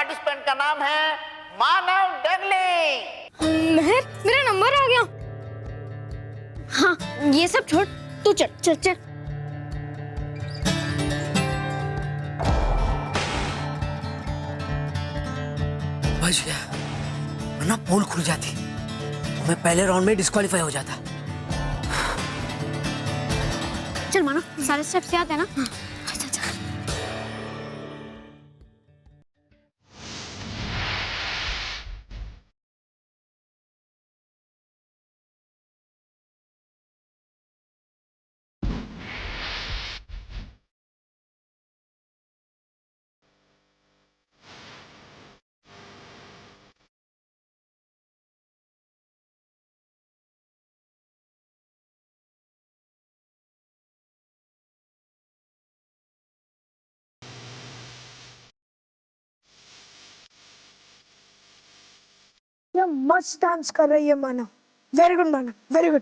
Participant का नाम है मानव डगली। महर, मेरा नंबर आ गया। हाँ, ये सब छोड़, तू चल चल चल। बच गया, वरना पोल खुल जाती, मैं पहले राउंड में डिस्क्वालीफाई हो जाता। चल मानो, सारे स्टेप्स याद है ना? चल चल। ये मस्त डांस कर रही है मानव। वेरी गुड मानव, वेरी गुड।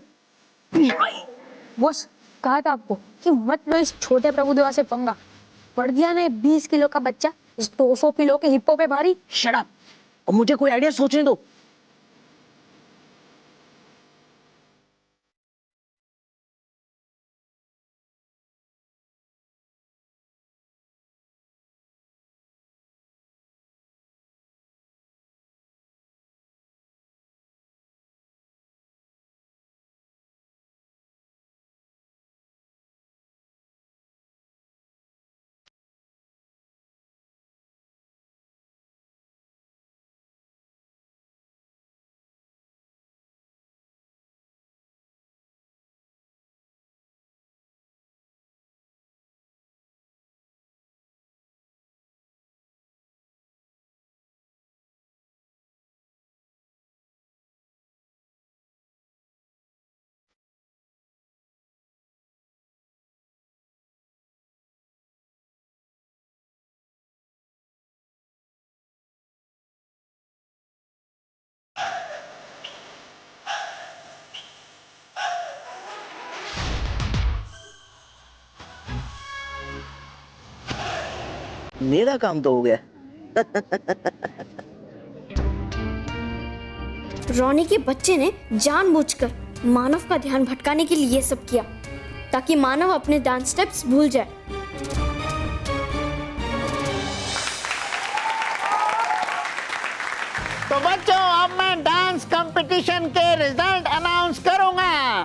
बॉस, कहा था आपको कि मत लो इस छोटे प्रभुदेवा से पंगा। पड़ गया ना 20 किलो का बच्चा इस 200 किलो के हिप्पो पे भारी। शट अप, और मुझे कोई आइडिया सोचने दो। मेरा काम तो हो गया। रोनी के बच्चे ने जानबूझकर मानव का ध्यान भटकाने के लिए ये सब किया, ताकि मानव अपने डांस स्टेप्स भूल जाए। तो बच्चों, अब मैं डांस कंपटीशन के रिजल्ट अनाउंस करूंगा।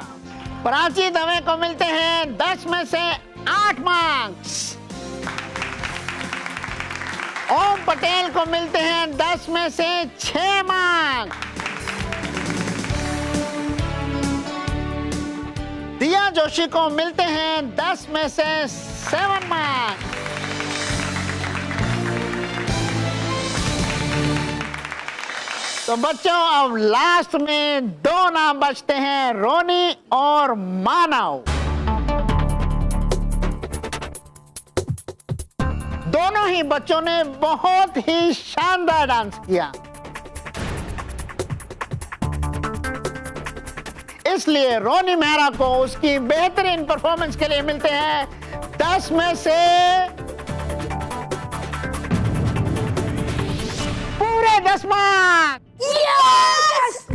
प्राची दवे को मिलते हैं 10 में से 8 मार्क्स। ओम पटेल को मिलते हैं 10 में से 6 मार्क्स। दिया जोशी को मिलते हैं 10 में से 7 मार्क्स। तो बच्चों, अब लास्ट में 2 नाम बचते हैं, रोनी और मानव। दोनों ही बच्चों ने बहुत ही शानदार डांस किया, इसलिए रोनी मेहरा को उसकी बेहतरीन परफॉर्मेंस के लिए मिलते हैं 10 में से पूरे 10 मार्क्स। यस!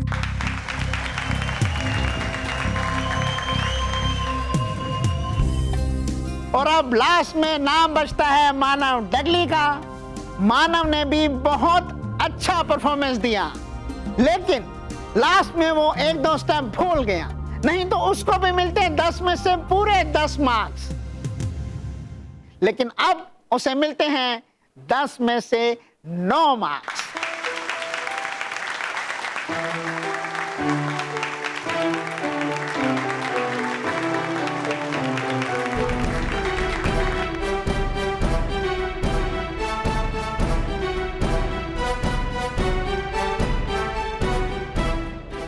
और अब लास्ट में नाम बचता है मानव डगली का। मानव ने भी बहुत अच्छा परफॉर्मेंस दिया, लेकिन लास्ट में वो 1-2 स्टेप भूल गया, नहीं तो उसको भी मिलते 10 में से पूरे 10 मार्क्स। लेकिन अब उसे मिलते हैं 10 में से 9 मार्क्स।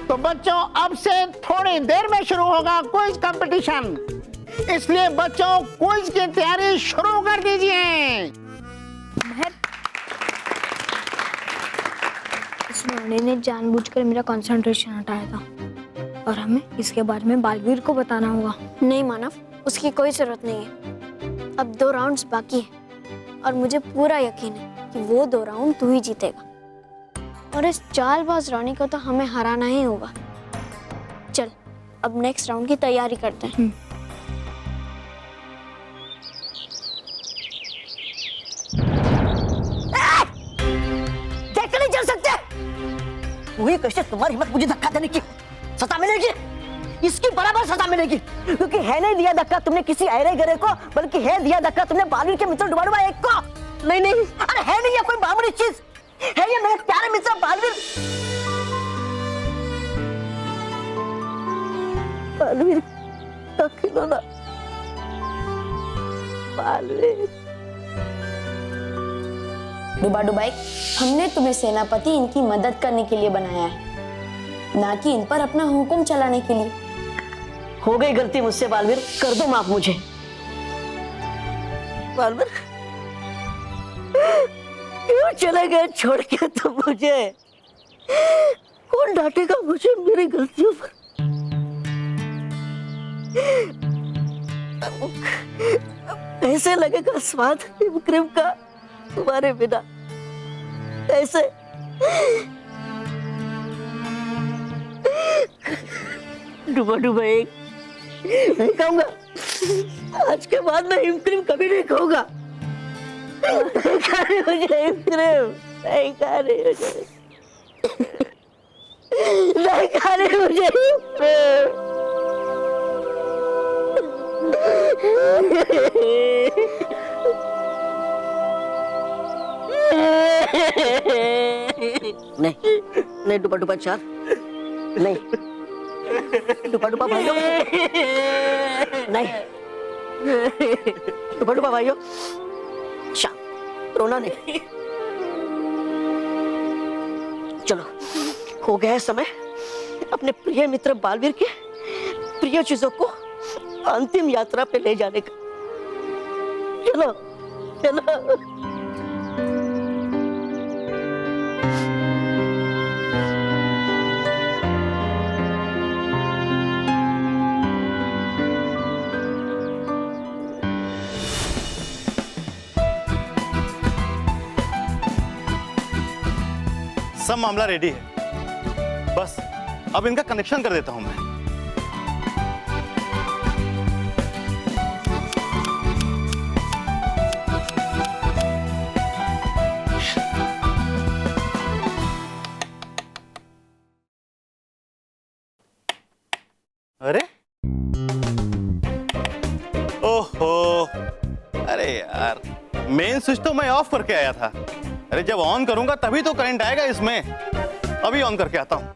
तो बच्चों, अब से थोड़ी देर में शुरू होगा क्विज कंपटीशन, इसलिए बच्चों क्विज की तैयारी शुरू कर दीजिए। इस रोनी ने जानबूझकर मेरा कंसंट्रेशन हटाया था, और हमें इसके बारे में बालवीर को बताना होगा। नहीं मानव, उसकी कोई जरूरत नहीं है। अब 2 राउंड्स बाकी है, और मुझे पूरा यकीन है कि वो 2 राउंड तू ही जीतेगा और इस चालबाज रानी को तो हमें हराना ही होगा। चल अब नेक्स्ट राउंड की तैयारी करते हैं। देख के नहीं चल सकते। वही कैसे तुम्हारी हिम्मत मुझे धक्का देने की, सजा मिलेगी, इसकी बराबर सजा मिलेगी, क्योंकि है नहीं दिया धक्का तुमने किसी अरे गरे को, बल्कि है दिया धक्का तुमने बालवीर के मित्र डुबाडुबा एक को। नहीं नहीं, अरे है नहीं ये कोई मामूली चीज, है ये मेरे प्यारे मित्र बालवीर। बालवीर का खिलौना, बालवीर। डुबाडुबाई, हमने तुम्हें सेनापति इनकी मदद करने के लिए बनाया है, ना कि इन पर अपना हुक्म चलाने के लिए। हो गई गलती मुझसे बालवीर, कर दो माफ मुझे। बालवीर क्यों चले गए छोड़ के तुम मुझे? कौन डांटेगा मुझे मेरी गलतियों पर? कैसे लगेगा स्वाद क्रीम का तुम्हारे बिना? कैसे? डुबा डुबा एक नहीं खाऊंगा, आज के बाद मैं हिम क्रीम कभी नहीं खाऊंगा। नहीं खा रही मुझे हिम क्रीम, नहीं खा रही मुझे, नहीं खा रही मुझे हिम क्रीम। नहीं नहीं डुबा डुबा चार नहीं, डुबा डुबा भाइयों नहीं, डुबा डुबा भाइयों रोना नहीं। चलो हो गया है समय अपने प्रिय मित्र बालवीर के प्रिय चीजों को अंतिम यात्रा पे ले जाने का। चलो चलो। सब मामला रेडी है, बस अब इनका कनेक्शन कर देता हूं मैं। अरे ओहो, अरे यार मेन स्विच तो मैं ऑफ करके आया था। अरे जब ऑन करूंगा तभी तो करंट आएगा इसमें, अभी ऑन करके आता हूं।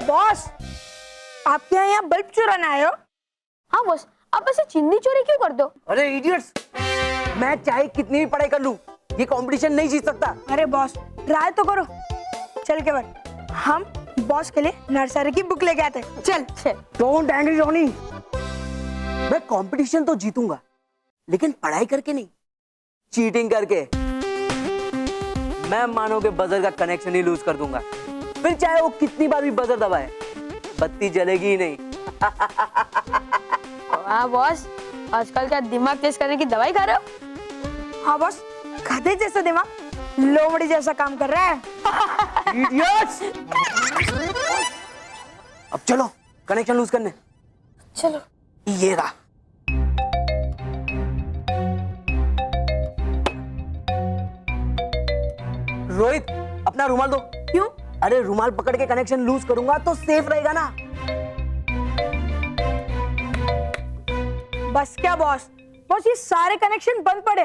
बॉस, आपके यहाँ बल्ब चुराना आए हो? हाँ बॉस, आप ऐसे चिंदी चोरी क्यों कर दो? अरे इडियट्स, मैं चाहे कितनी भी पढ़ाई कर लूं, ये कंपटीशन नहीं जीत सकता। अरे बॉस, ट्राई तो करो। चल केवल, हम बॉस के लिए नर्सरी की बुक लेके आते। चल चल। डोंट एंग्री रॉनी, मैं कंपटीशन तो जीतूंगा, लेकिन पढ़ाई करके नहीं, चीटिंग करके। मैं मानो के बजर का कनेक्शन ही लूज कर दूंगा, फिर चाहे वो कितनी बार भी बजर दबाए, बत्ती जलेगी ही नहीं। हाँ बॉस, आजकल क्या दिमाग तेज करने की दवाई खा रहे हो? हाँ बॉस, गधे जैसा दिमाग लोमड़ी जैसा काम कर रहा है। इडियट्स! अब चलो कनेक्शन लूज करने। चलो। ये रहा। रोहित, अपना रुमाल दो। क्यों? अरे रुमाल पकड़ के कनेक्शन लूज करूंगा तो सेफ रहेगा ना। बस क्या बॉस, बॉस ये सारे कनेक्शन बंद पड़े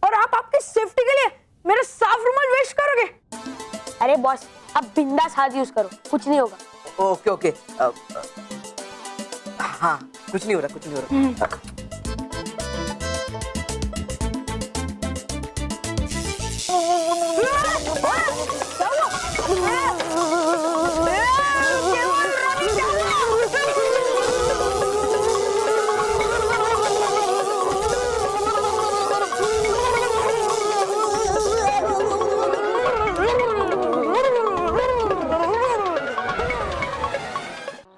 और आप आपकी सेफ्टी के लिए मेरा साफ रुमाल वेस्ट करोगे? अरे बॉस, अब बिंदास हाथ यूज करो, कुछ नहीं होगा। ओके ओके, हाँ कुछ नहीं हो रहा, कुछ नहीं हो रहा।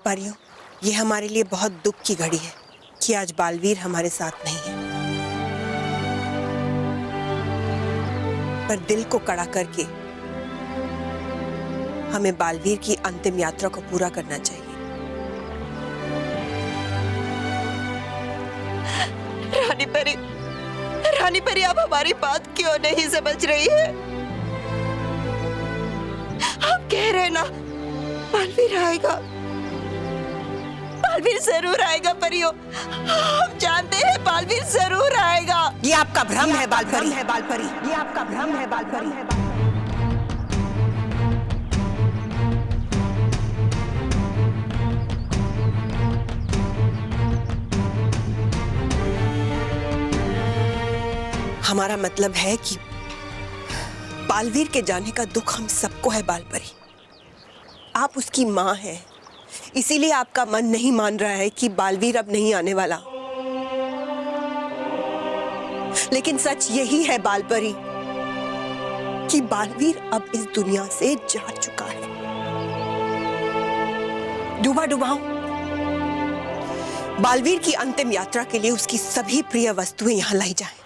परियों, ये हमारे लिए बहुत दुख की घड़ी है कि आज बालवीर हमारे साथ नहीं है, पर दिल को कड़ा करके हमें बालवीर की अंतिम यात्रा को पूरा करना चाहिए। रानी परी आप हमारी बात क्यों नहीं समझ रही है? आप कह रहे ना बालवीर आएगा, बालवीर जरूर आएगा परियों, हम जानते हैं बालवीर जरूर आएगा। ये आपका भ्रम है बालपरी, ये आपका भ्रम है बालपरी। हमारा मतलब है कि बालवीर के जाने का दुख हम सबको है बालपरी। आप उसकी मां हैं, इसीलिए आपका मन नहीं मान रहा है कि बालवीर अब नहीं आने वाला। लेकिन सच यही है बालपरी कि बालवीर अब इस दुनिया से जा चुका है। डूबा डुबाओ, बालवीर की अंतिम यात्रा के लिए उसकी सभी प्रिय वस्तुएं यहां लाई जाएं।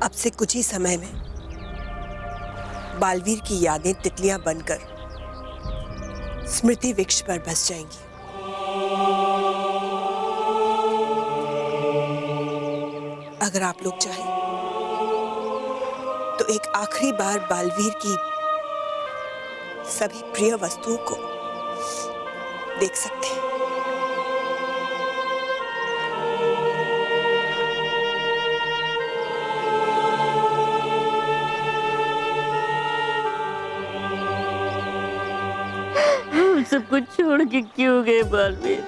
अब से कुछ ही समय में बालवीर की यादें तितलियां बनकर स्मृति वृक्ष पर बस जाएंगी। अगर आप लोग चाहें तो एक आखिरी बार बालवीर की सभी प्रिय वस्तुओं को देख सकते हैं। सब कुछ छोड़ के क्यों गए बालवीर?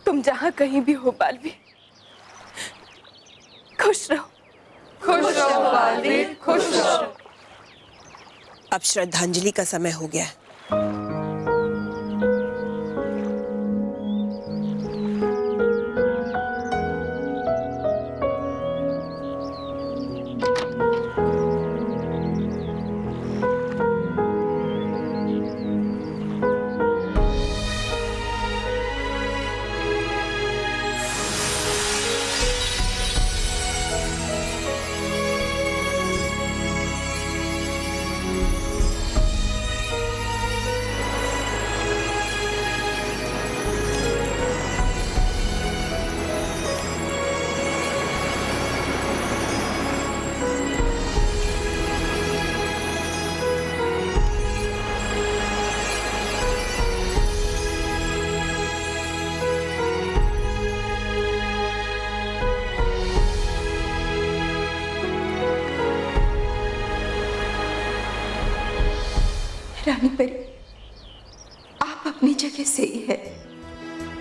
तुम जहां कहीं भी हो बालवीर, खुश रहो, खुश रहो बालवीर, खुश रहो। अब श्रद्धांजलि का समय हो गया है। रानी परी, आप अपनी जगह सही है,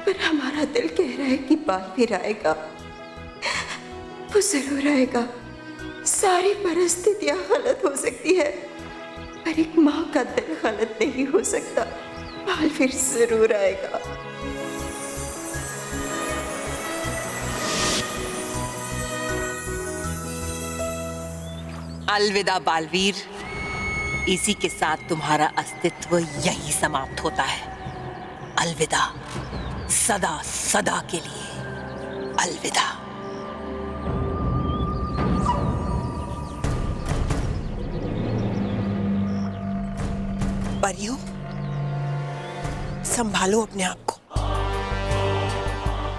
पर हमारा दिल कह रहा है कि बालवीर आएगा। वो जरूर आएगा। सारी परिस्थितियां गलत हो सकती है, पर एक माँ का दिल गलत नहीं हो सकता। बालवीर जरूर आएगा। अलविदा बालवीर, इसी के साथ तुम्हारा अस्तित्व यही समाप्त होता है। अलविदा, सदा सदा के लिए अलविदा। परियों, संभालो अपने आप को।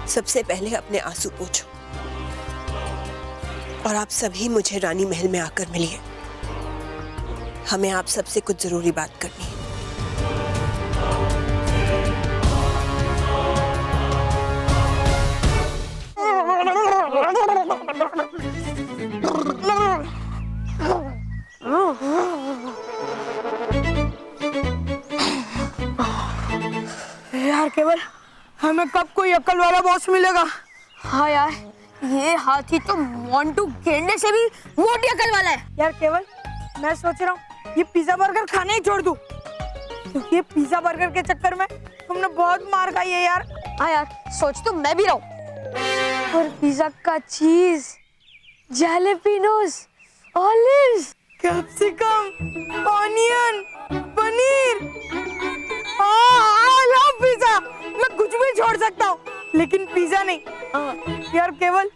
सबसे पहले अपने आंसू पोंछो और आप सभी मुझे रानी महल में आकर मिलिए। हमें आप सबसे कुछ जरूरी बात करनी है। यार केवल, हमें कब कोई अक्ल वाला बॉस मिलेगा? हाँ यार, ये हाथी तो मोंटू गेंडे से भी मोटी अकल वाला है। यार केवल, मैं सोच रहा हूँ ये पिज्जा बर्गर खाने ही छोड़ दूं, क्योंकि ये पिज्जा बर्गर के चक्कर में तुमने बहुत मार खाई है यार। हाँ यार, सोच तो मैं भी रहा हूँ। और पिज्जा का cheese, jalapenos, olives, capsicum, onion, paneer, I love pizza. मैं कुछ भी छोड़ सकता हूँ, लेकिन पिज्जा नहीं। यार केवल,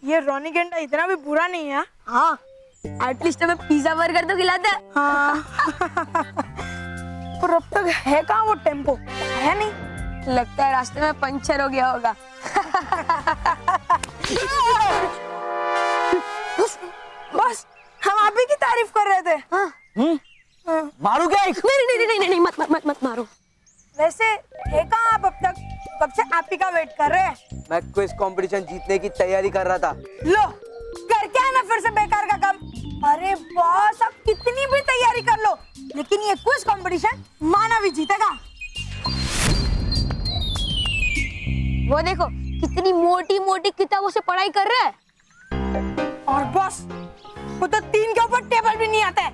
ये रोनी गेंडा इतना भी बुरा नहीं है। हाँ, एटलीस्ट हमें पिज्जा बर्गर तो खिलाता है। हाँ। पर अब तक है कहाँ वो टेम्पो? है नहीं। लगता है रास्ते में पंचर हो गया होगा। बस हम आप ही की तारीफ कर रहे थे। हाँ। मारू क्या? नहीं, मत मारो। वैसे है कहाँ आप अब तक? कब से आप ही का वेट कर रहे हैं। मैं क्विज कंपटीशन जीतने की तैयारी कर रहा था। लो, कर क्या है ना फिर से बेकार का काम। अरे बॉस, आप कितनी भी तैयारी कर लो, लेकिन ये क्विज कंपटीशन मानव ही जीतेगा। वो देखो, कितनी मोटी मोटी किताबों से पढ़ाई कर रहा है। और बॉस, वो तो 3 के ऊपर टेबल भी नहीं आता है।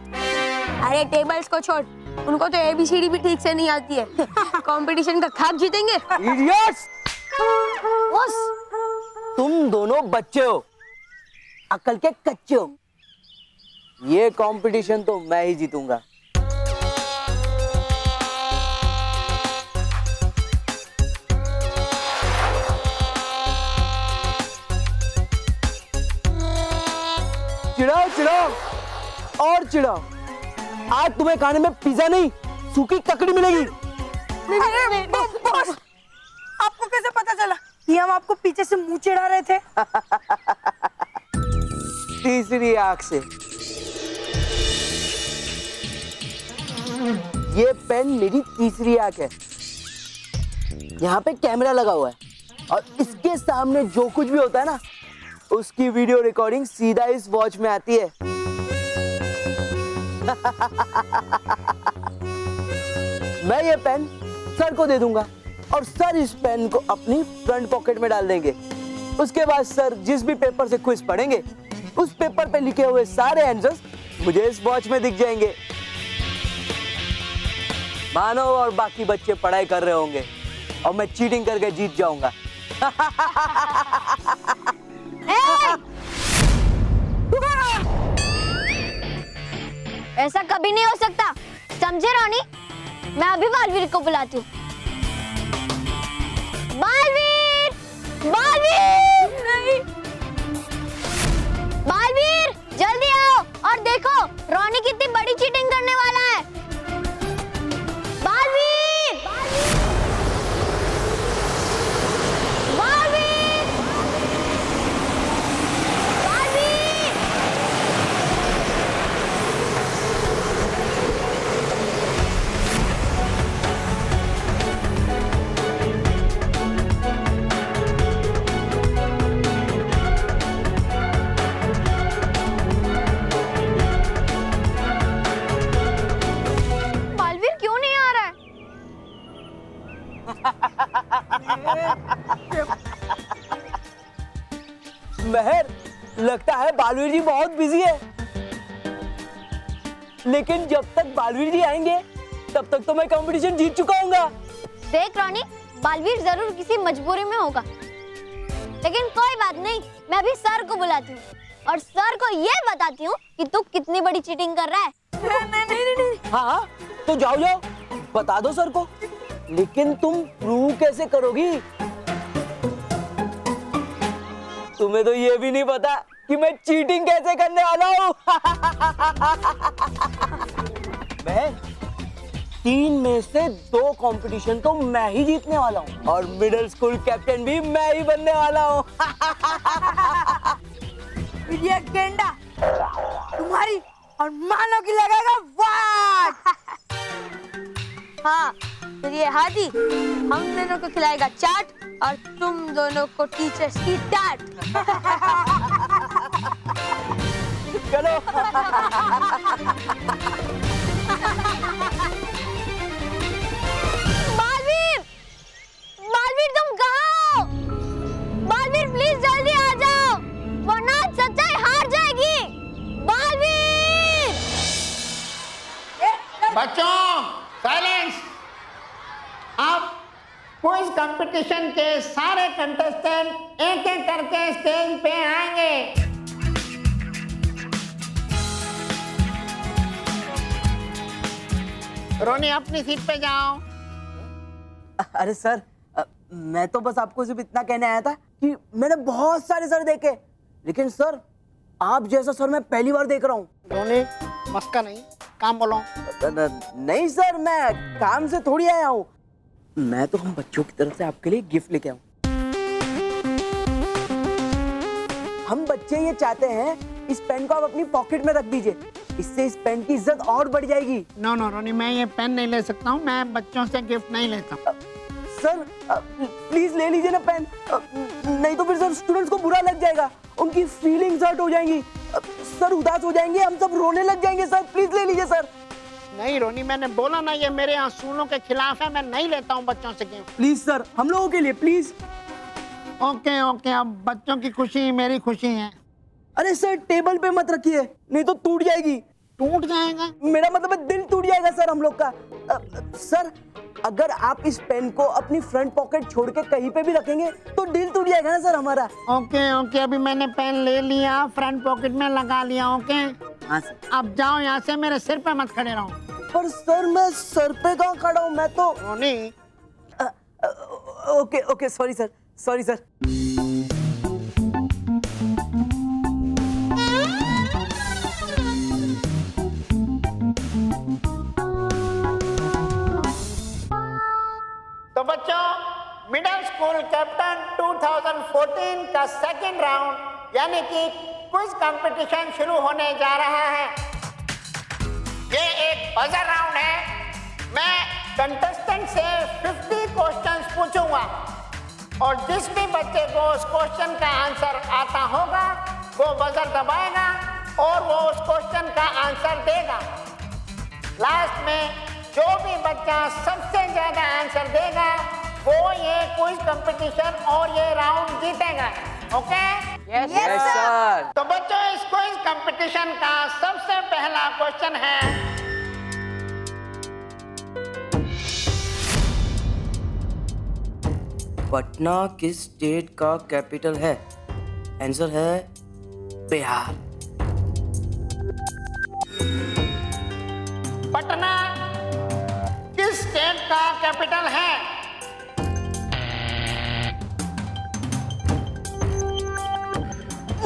अरे टेबल्स को छोड़, उनको तो ABCD भी ठीक से नहीं आती है। कंपटीशन का खाक जीतेंगे। इडियट्स! बॉस, तुम दोनों बच्चे हो, अकल के कच्चे हो। ये कंपटीशन तो मैं ही जीतूंगा। चिढ़ाओ चिढ़ाओ और चिढ़ाओ। आज तुम्हें खाने में पिज्जा नहीं, सूखी ककड़ी मिलेगी। बॉस, आपको कैसे पता चला कि हम आपको पीछे से मुंह चिढ़ा रहे थे? तीसरी आंख से। ये पेन मेरी तीसरी आंख है। यहाँ पे कैमरा लगा हुआ है और इसके सामने जो कुछ भी होता है ना, उसकी वीडियो रिकॉर्डिंग सीधा इस वॉच में आती है। मैं ये पेन सर को दे दूंगा और सर इस पेन को अपनी फ्रंट पॉकेट में डाल देंगे। उसके बाद सर जिस भी पेपर से क्विज पढ़ेंगे, उस पेपर पे लिखे हुए सारे आंसर्स मुझे इस वॉच में दिख जाएंगे। मानव और बाकी बच्चे पढ़ाई कर रहे होंगे और मैं चीटिंग करके जीत जाऊंगा। ऐसा कभी नहीं हो सकता, समझे रोनी? मैं अभी बालवीर को बुलाती हूँ। बालवीर! बालवीर! नहीं। बालवीर, जल्दी आओ और देखो रोनी कितनी बड़ी चीटिंग करने वाला है। बालवीर! बालवीर! बालवीर! महर, लगता है बालवीर जी बहुत बिजी है। लेकिन जब तक बालवीर जी आएंगे तब तक तो मैं कंपटीशन जीत चुका हूँगा। देख रॉनी, बालवीर जरूर किसी मजबूरी में होगा, लेकिन कोई बात नहीं, मैं अभी सर को बुलाती हूँ और सर को ये बताती हूँ कि तू कितनी बड़ी चीटिंग कर रहा है। नहीं। हाँ, तो जाओ बता दो सर को, लेकिन तुम प्रूव कैसे करोगी? तुम्हें तो ये भी नहीं पता कि मैं चीटिंग कैसे करने वाला हूँ। मैं 3 में से 2 कंपटीशन तो मैं ही जीतने वाला हूँ और मिडिल स्कूल कैप्टन भी मैं ही बनने वाला हूँ। ये गेंडा तुम्हारी और मानो की लगेगा वाट। हाँ, तो ये हाथी हम दोनों को खिलाएगा चाट और तुम दोनों को टीचर्स की डांट। चलो। बालवीर, बालवीर तुम कहाँ हो? बालवीर प्लीज जल्दी आ जाओ, वरना सच्चाई हार जाएगी। बालवीर! बच्चों साइलेंस। अब क्विज कंपटीशन के सारे कंटेस्टेंट एक एक करके स्टेज पे आएंगे। रोनी अपनी सीट पे जाओ। अरे सर, मैं तो बस आपको सिर्फ इतना कहने आया था कि मैंने बहुत सारे सर देखे, लेकिन सर आप जैसा सर मैं पहली बार देख रहा हूँ। रोनी मस्का नहीं, काम बोलो। नहीं सर, मैं काम से थोड़ी आया हूँ, मैं तो हम बच्चों की तरफ से आपके लिए गिफ्ट लेके आऊँ। हम बच्चे ये चाहते हैं इस पेन को आप अपनी पॉकेट में रख दीजिए, इससे इस पेन की इज्जत और बढ़ जाएगी। नो रोनी, मैं ये पेन नहीं ले सकता हूँ, मैं बच्चों से गिफ्ट नहीं लेता। सर प्लीज ले लीजिए ना पेन, नहीं तो फिर सर स्टूडेंट्स को बुरा लग जाएगा, उनकी फीलिंग्स हर्ट हो जाएंगी, सर उदास हो जाएंगे, हम सब रोने लग जाएंगे। सर प्लीज ले लीजिए सर। नहीं रोनी, मैंने बोला ना ये मेरे असूलों के खिलाफ है, मैं नहीं लेता हूँ बच्चों से गिफ्ट। प्लीज सर, हम लोगों के लिए प्लीज। ओके, अब बच्चों की खुशी मेरी खुशी है। अरे सर टेबल पे मत रखिए, नहीं तो टूट जाएगी। टूट जाएगा? मेरा मतलब है दिल टूट जाएगा सर हम लोग का। सर अगर आप इस पेन को अपनी फ्रंट पॉकेट छोड़ के कहीं पे भी रखेंगे तो दिल टूट जाएगा ना सर हमारा। ओके, अभी मैंने पेन ले लिया, फ्रंट पॉकेट में लगा लिया। ओके हाँ सर। अब जाओ यहाँ से, मेरे सिर पे मत खड़े रहो। पर सर मैं सर पे कहाँ खड़ा हूँ, मैं तो। रोनी ओके सॉरी सर। तो बच्चों, मिडिल स्कूल कैप्टन 2014 का सेकंड राउंड यानी कि क्विज कंपटीशन शुरू होने जा रहा है। ये एक बजर राउंड है। मैं कंटेस्टेंट से 50 क्वेश्चंस पूछूंगा और जिस भी बच्चे को उस क्वेश्चन का आंसर आता होगा वो बजर दबाएगा और वो उस क्वेश्चन का आंसर देगा। लास्ट में जो भी बच्चा सबसे ज्यादा आंसर देगा वो ये क्विज कंपटीशन और ये राउंड जीतेगा। ओके? Yes sir. तो बच्चों, इस क्विज कंपटीशन का सबसे पहला क्वेश्चन है, पटना किस स्टेट का कैपिटल है? आंसर है बिहार। पटना किस स्टेट का कैपिटल है?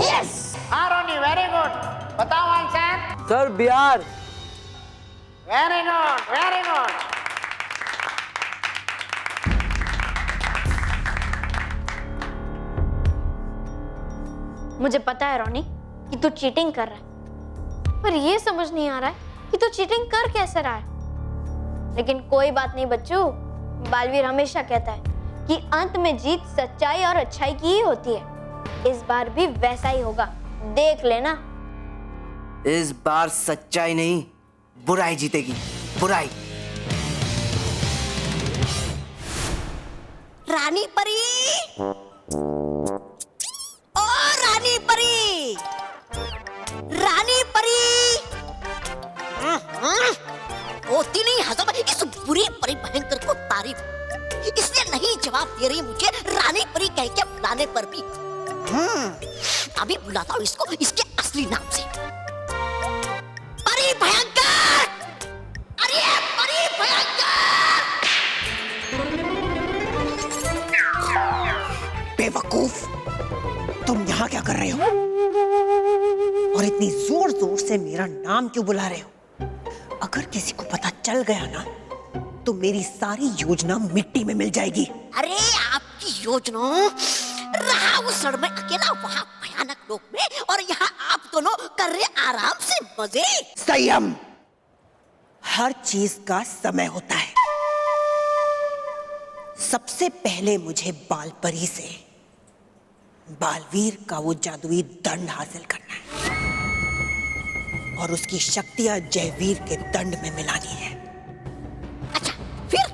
यस। हाँ रोनी, वेरी गुड। बताओ answer. Sir Bihar. Very good. मुझे पता है रोनी कि तू चीटिंग कर रहा है, पर ये समझ नहीं आ रहा है कि तू चीटिंग कर कैसे रहा है। लेकिन कोई बात नहीं बच्चों, बालवीर हमेशा कहता है कि अंत में जीत सच्चाई और अच्छाई की ही होती है। इस बार भी वैसा ही होगा, देख लेना। इस बार सच्चाई नहीं, बुराई जीतेगी, बुराई। रानी परी, ओ रानी बुरी परी भयंकर को तारीफ इसलिए नहीं जवाब दे रही मुझे रानी परी कह के बुलाने पर भी। अभी बुलाता हूँ इसको इसके असली नाम से। परी भयंकर, अरे परी भयंकर। बेवकूफ, तुम यहाँ क्या कर रहे हो और इतनी जोर जोर से मेरा नाम क्यों बुला रहे हो? अगर किसी को पता चल गया ना तो मेरी सारी योजना मिट्टी में मिल जाएगी। अरे आपकी योजना रहा उस सड़ में अकेला वहां भयानक लोक में, और यहाँ आप दोनों कर रहे आराम से मजे। संयम, हर चीज का समय होता है। सबसे पहले मुझे बालपरी से बालवीर का वो जादुई दंड हासिल करना है और उसकी शक्तियां जयवीर के दंड में मिलानी है। अच्छा, फिर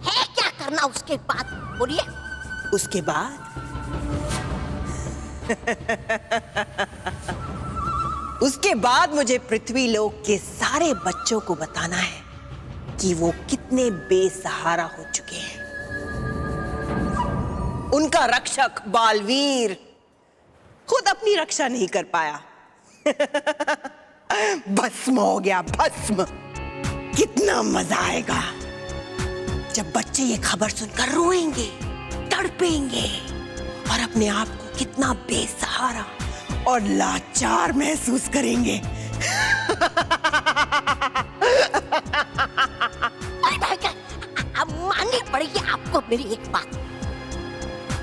है क्या करना उसके बाद? बोलिए। उसके बाद उसके बाद मुझे पृथ्वी लोक के सारे बच्चों को बताना है कि वो कितने बेसहारा हो चुके हैं। उनका रक्षक बालवीर खुद अपनी रक्षा नहीं कर पाया, भस्म हो गया, भस्म। कितना मजा आएगा जब बच्चे ये खबर सुनकर रोएंगे, तड़पेंगे और अपने आप को कितना बेसहारा और लाचार महसूस करेंगे। अब माननी पड़ेगी आपको मेरी एक बात।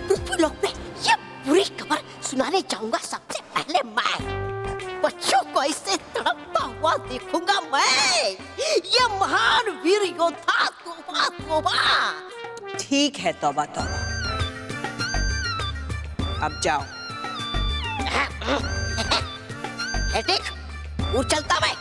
पृथ्वी लोक में ये बुरी खबर सुनाने जाऊंगा सबसे पहले मैं। बच्चों को ऐसे तड़पता हुआ देखूंगा मैं। ये महान वीर योद्धा तौबा तौबा। ठीक है, तौबा तौबा। अब जाओ। ठीक, वो चलता मैं।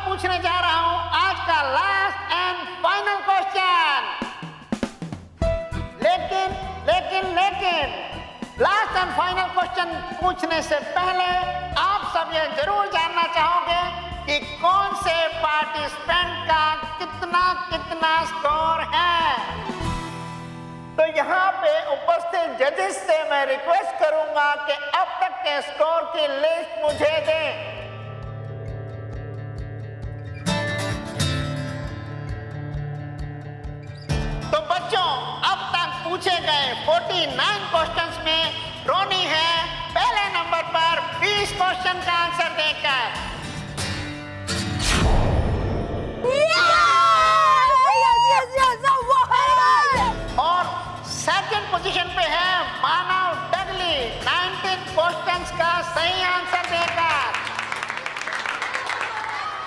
पूछने जा रहा हूं आज का लास्ट एंड फाइनल क्वेश्चन। लेकिन लास्ट एंड फाइनल क्वेश्चन पूछने से पहले आप सब ये जरूर जानना चाहोगे कि कौन से पार्टिसिपेंट का कितना स्कोर है। तो यहाँ पे उपस्थित जजेस से मैं रिक्वेस्ट करूंगा कि अब तक के स्कोर की लिस्ट मुझे दें। तो बच्चों, अब तक पूछे गए 49 क्वेश्चंस में रोनी है पहले नंबर पर 20 क्वेश्चन का आंसर देकर। और सेकंड पोजीशन पे है मानव डगली 19 क्वेश्चंस का सही आंसर देकर।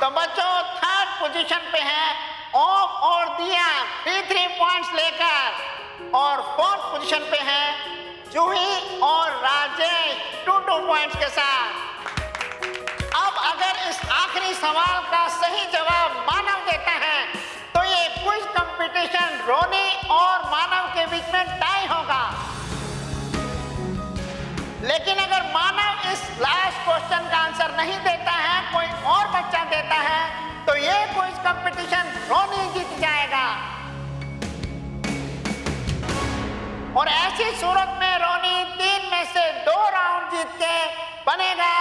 तो बच्चों, थर्ड पोजीशन पे है ओम और दिया 3 पॉइंट्स लेकर, और फोर्थ पोजीशन पे है जूही और राजेश 2 पॉइंट्स के साथ। अब अगर इस आखिरी सवाल का सही जवाब मानव देता है तो ये क्विज कंपटीशन रोनी और मानव के बीच में टाई होगा। लेकिन अगर मानव इस लास्ट क्वेश्चन का आंसर नहीं देता है, कोई और बच्चा देता है, तो ये क्विज कंपटीशन रोनी जीत जाएगा। और ऐसी सूरत में रोनी बनेगा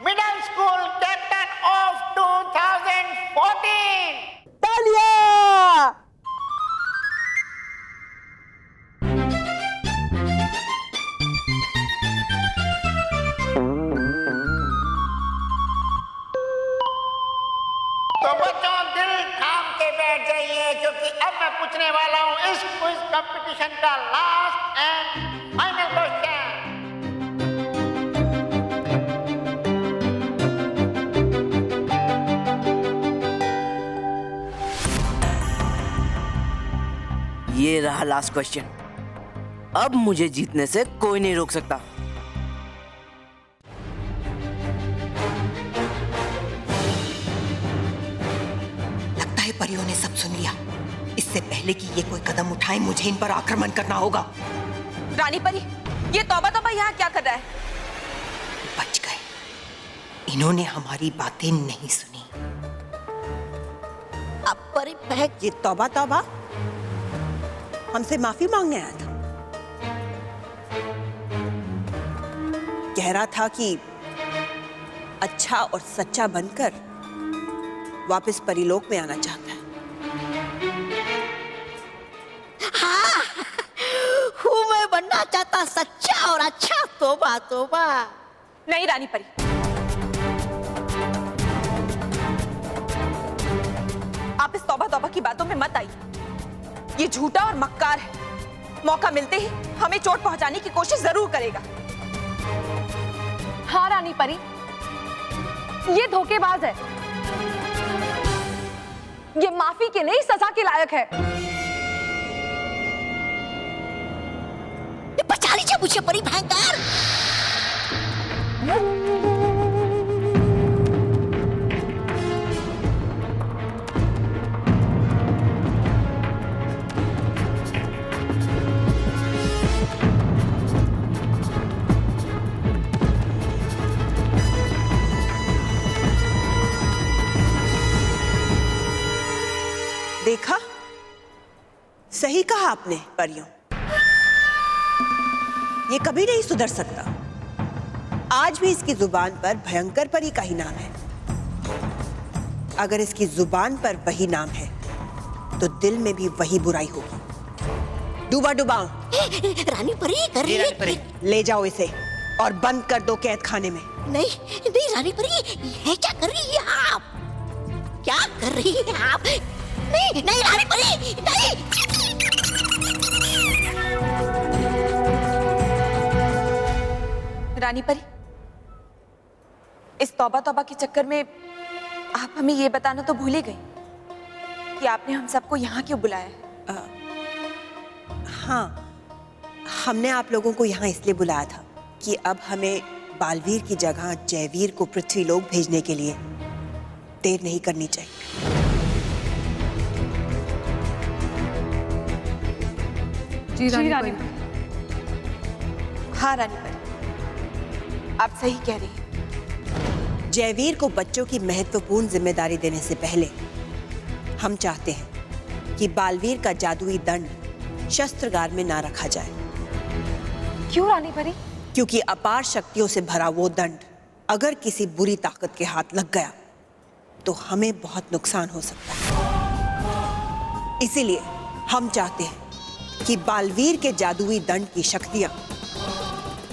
मिडिल स्कूल कैप्टन ऑफ 2014। तालियां! तो बच्चों दिल थाम के बैठ जाइए, क्योंकि अब मैं पूछने वाला हूं इस क्विज कंपटीशन का लास्ट एंड फाइनल क्वेश्चन। ये रहा लास्ट क्वेश्चन। अब मुझे जीतने से कोई नहीं रोक सकता। लगता है परियों ने सब सुन लिया। इससे पहले कि ये कोई कदम उठाए मुझे इन पर आक्रमण करना होगा। रानी परी, ये तौबा तौबा यहाँ क्या कर रहा है? बच गए, इन्होंने हमारी बातें नहीं सुनी। अब परी बहक, ये तौबा तौबा हमसे माफी मांगने आया था। कह रहा था कि अच्छा और सच्चा बनकर वापस परीलोक में आना चाहता है। हाँ, हूँ मैं बनना चाहता सच्चा और अच्छा। तोबा तोबा। नहीं रानी परी, आप इस तौबा तौबा की बातों में मत आइए। ये झूठा और मक्कार है। मौका मिलते ही हमें चोट पहुंचाने की कोशिश जरूर करेगा। हाँ रानी परी, ये धोखेबाज है। ये माफी के लिए सजा के लायक है। बचा लीजिए मुझे परी भयंकर। देखा, सही कहा आपने परियों। ये कभी नहीं सुधर सकता। आज भी इसकी जुबान पर भयंकर परी का ही नाम है। अगर इसकी जुबान पर वही नाम है तो दिल में भी वही बुराई होगी। डूबा डुबाओ। रानी परी कर रही है। ले जाओ इसे और बंद कर दो कैद खाने में। नहीं नहीं रानी परी, ये क्या कर रही है आप? क्या कर रही है आप? नहीं नहीं रानी परी, नहीं। रानी परी, इस तौबा तौबा के चक्कर में आप हमें ये बताना तो भूल ही गई कि आपने हम सबको यहाँ क्यों बुलाया है। हाँ, हमने आप लोगों को यहाँ इसलिए बुलाया था कि अब हमें बालवीर की जगह जयवीर को पृथ्वीलोक भेजने के लिए देर नहीं करनी चाहिए। जी रानी परी। हाँ रानी परी, आप सही कह रही हैं। जयवीर को बच्चों की महत्वपूर्ण जिम्मेदारी देने से पहले हम चाहते हैं कि बालवीर का जादुई दंड शस्त्रागार में ना रखा जाए। क्यों रानी परी? क्योंकि अपार शक्तियों से भरा वो दंड अगर किसी बुरी ताकत के हाथ लग गया तो हमें बहुत नुकसान हो सकता है। इसीलिए हम चाहते हैं कि बालवीर के जादुई दंड की शक्तियां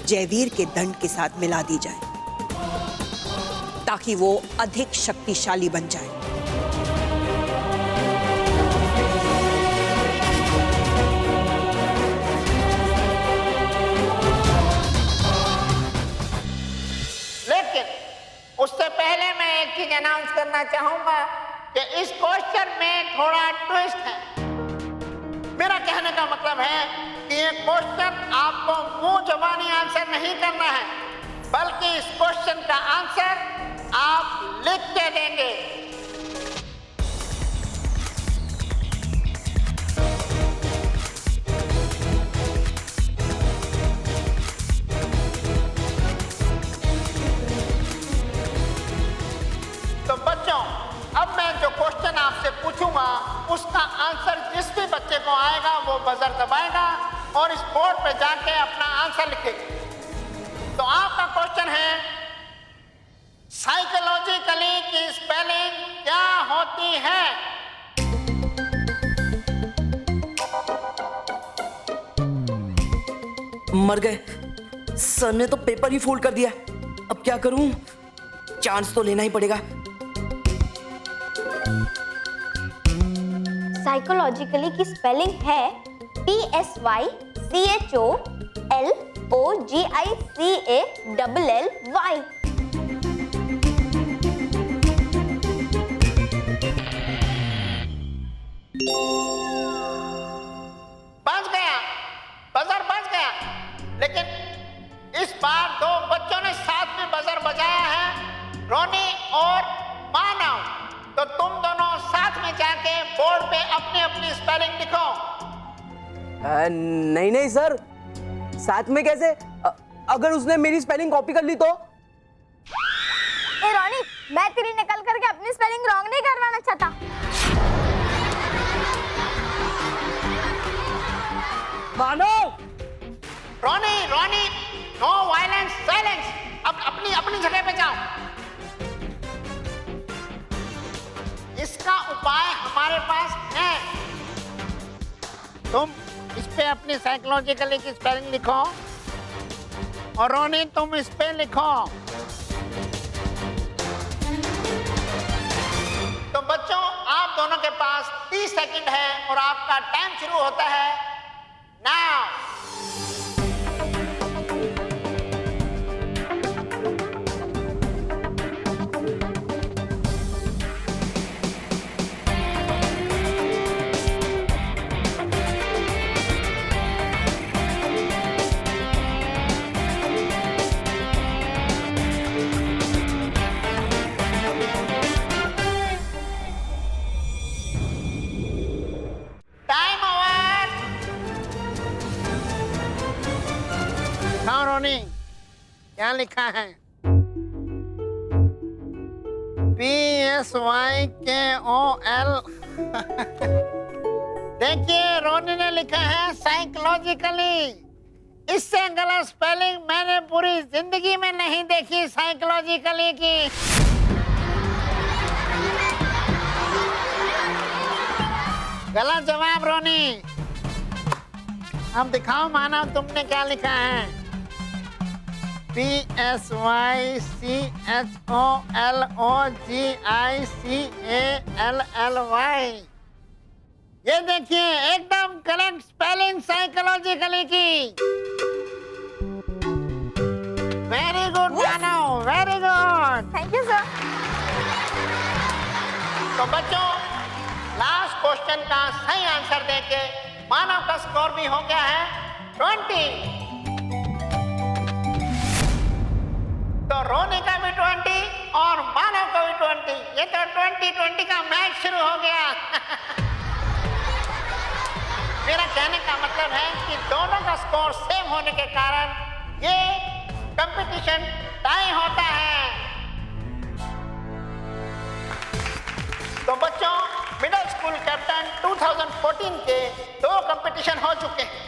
जयवीर के दंड के साथ मिला दी जाए ताकि वो अधिक शक्तिशाली बन जाए। लेकिन उससे पहले मैं एक चीज अनाउंस करना चाहूंगा कि इस क्वेश्चन में थोड़ा ट्विस्ट है। मेरा कहने का मतलब है कि ये क्वेश्चन आपको मुंह जबानी आंसर नहीं करना है, बल्कि इस क्वेश्चन का आंसर आप लिख के देंगे। तो बच्चों, अब मैं जो क्वेश्चन आपसे पूछूंगा उसका आंसर जिस भी बच्चे को आएगा वो बजर दबाएगा और इस बोर्ड पे जाके अपना आंसर लिखेगा। तो आपका क्वेश्चन है साइकोलॉजिकली की स्पेलिंग क्या होती है? मर गए, सर ने तो पेपर ही फोल्ड कर दिया। अब क्या करूं? चांस तो लेना ही पड़ेगा। साइकोलॉजिकली की स्पेलिंग है PSYCHOLOGICALLY। बच गया, बजर बच गया। लेकिन इस बार दो बच्चों ने साथ में बजर बजाया है, रोनी और मानव। तो तुम दोनों साथ में जाके बोर्ड पे अपनी अपनी स्पेलिंग लिखो। नहीं नहीं सर, साथ में कैसे? अगर उसने मेरी स्पेलिंग कॉपी कर ली तो? ए रोनी, मैं तेरी नकल करके अपनी स्पेलिंग रॉन्ग नहीं करवाना चाहता। मानव! रोनी, रोनी, नो वायलेंस, साइलेंस। अब अपनी अपनी जगह पे जाओ। इसका उपाय हमारे पास है। तुम इस पे अपनी साइकोलॉजिकली की स्पेलिंग लिखो और रोनी तुम इस पे लिखो। तो बच्चों, आप दोनों के पास 30 सेकंड है और आपका टाइम शुरू होता है नाउ। रोनी, क्या लिखा है? PSYKOL। देखिए, रोनी ने लिखा है साइकोलॉजिकली। इससे गलत स्पेलिंग मैंने पूरी जिंदगी में नहीं देखी साइकोलॉजिकली की। गलत जवाब रोनी। अब दिखाओ मानव, तुमने क्या लिखा है? PSYCHOLOGICALLY। ये देखिए, एकदम करेक्ट स्पेलिंग साइकोलॉजिकली की। Very good Manav, very good. Thank you sir. तो बच्चों, लास्ट क्वेश्चन का सही आंसर देके मानव का स्कोर भी हो गया है 20। तो रोनी का भी 20 और मानव का भी 20। ये तो 20-20 का मैच शुरू हो गया। मेरा कहने का मतलब है कि दोनों का स्कोर सेम होने के कारण ये कंपटीशन टाई होता है। तो बच्चों, मिडिल स्कूल कैप्टन 2014 के 2 कंपटीशन हो चुके हैं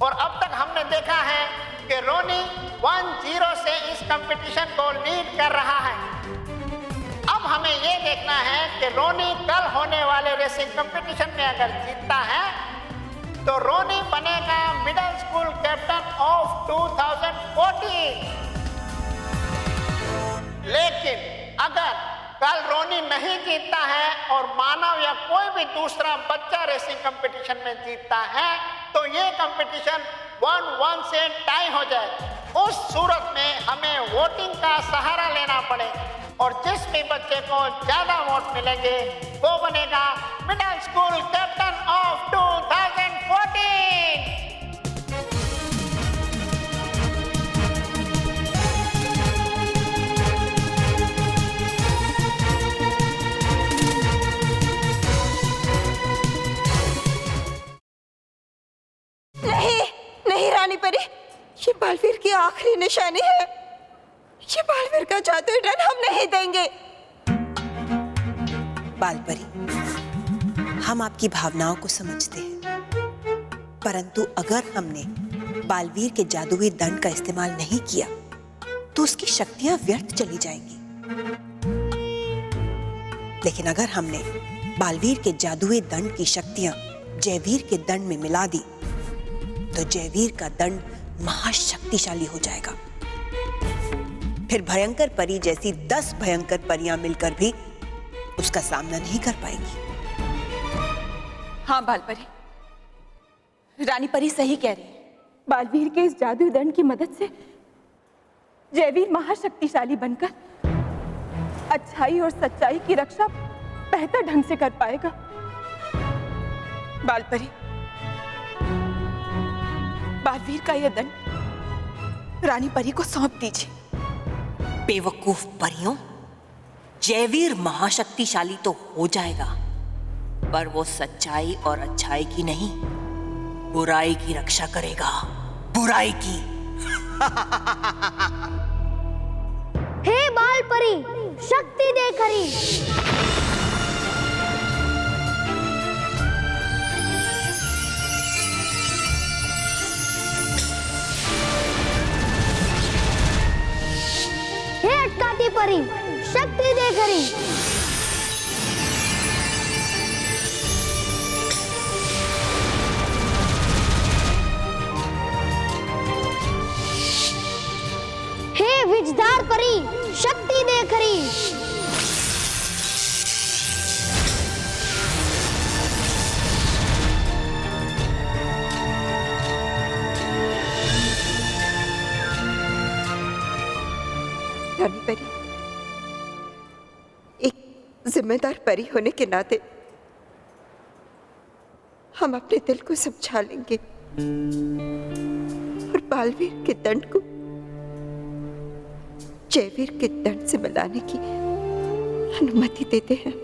और अब तक हमने देखा है कि रोनी 1-0 से इस कंपटीशन को लीड कर रहा है। अब हमें ये देखना है कि रोनी कल होने वाले रेसिंग कंपटीशन में अगर जीतता है तो रोनी बनेगा मिडिल स्कूल कैप्टन ऑफ 2014। लेकिन अगर कल रोनी नहीं जीतता है और मानव या कोई भी दूसरा बच्चा रेसिंग कंपटीशन में जीतता है तो ये कंपटीशन 1-1 से टाई हो जाए। उस सूरत में हमें वोटिंग का सहारा लेना पड़ेगा और जिस भी बच्चे को ज्यादा वोट मिलेंगे वो बनेगा मिडिल स्कूल कैप्टन ऑफ 2014। नहीं रानी परी, ये बालवीर की आखिरी निशानी है। ये बालवीर का जादुई डन हम नहीं देंगे। बालपरी, हम आपकी भावनाओं को समझते हैं, परंतु अगर हमने बालवीर के जादुई दंड का इस्तेमाल नहीं किया तो उसकी शक्तियां व्यर्थ चली जाएंगी। लेकिन अगर हमने बालवीर के जादुई दंड की शक्तियां जयवीर के दंड में मिला दी तो जयवीर का दंड महाशक्तिशाली हो जाएगा। फिर भयंकर परी जैसी 10 भयंकर परियां मिलकर भी उसका सामना नहीं कर पाएगी। हाँ बालपरी, रानी परी सही कह रही है। बालवीर के इस जादुई दंड की मदद से जयवीर महाशक्तिशाली बनकर अच्छाई और सच्चाई की रक्षा बेहतर ढंग से कर पाएगा। बालपरी, बालवीर का यह दंड रानी परी को सौंप दीजिए। बेवकूफ परियों, जयवीर महाशक्तिशाली तो हो जाएगा, पर वो सच्चाई और अच्छाई की नहीं, बुराई की रक्षा करेगा। बुराई की। हे बाल परी, शक्ति दे खरी। हे अटकाती परी, शक्ति दे खरी। हे विजदार परी, शक्ति दे खरी। रानी परी, एक जिम्मेदार परी होने के नाते हम अपने दिल को समझा लेंगे और बालवीर के दंड को जयवीर के दंड से मिलाने की अनुमति देते हैं।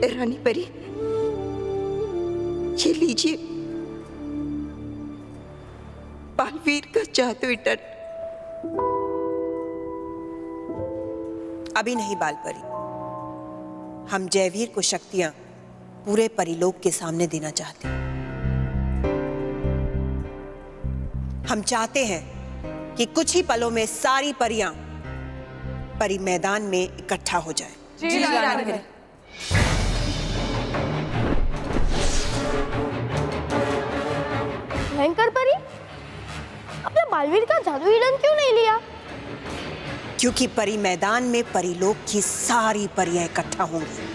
रानी परी, ये लीजिए बालवीर का जादुई दंड। अभी नहीं बालपरी, हम जयवीर को शक्तियां पूरे परिलोक के सामने देना चाहते हैं। हम चाहते हैं कि कुछ ही पलों में सारी परियां परी मैदान में इकट्ठा हो जाएं। जी रानी परी। भयंकर परी, अपने बालवीर का जादुई दंड क्यों नहीं लिया? क्योंकि परी मैदान में परिलोक की सारी परियां इकट्ठा होंगी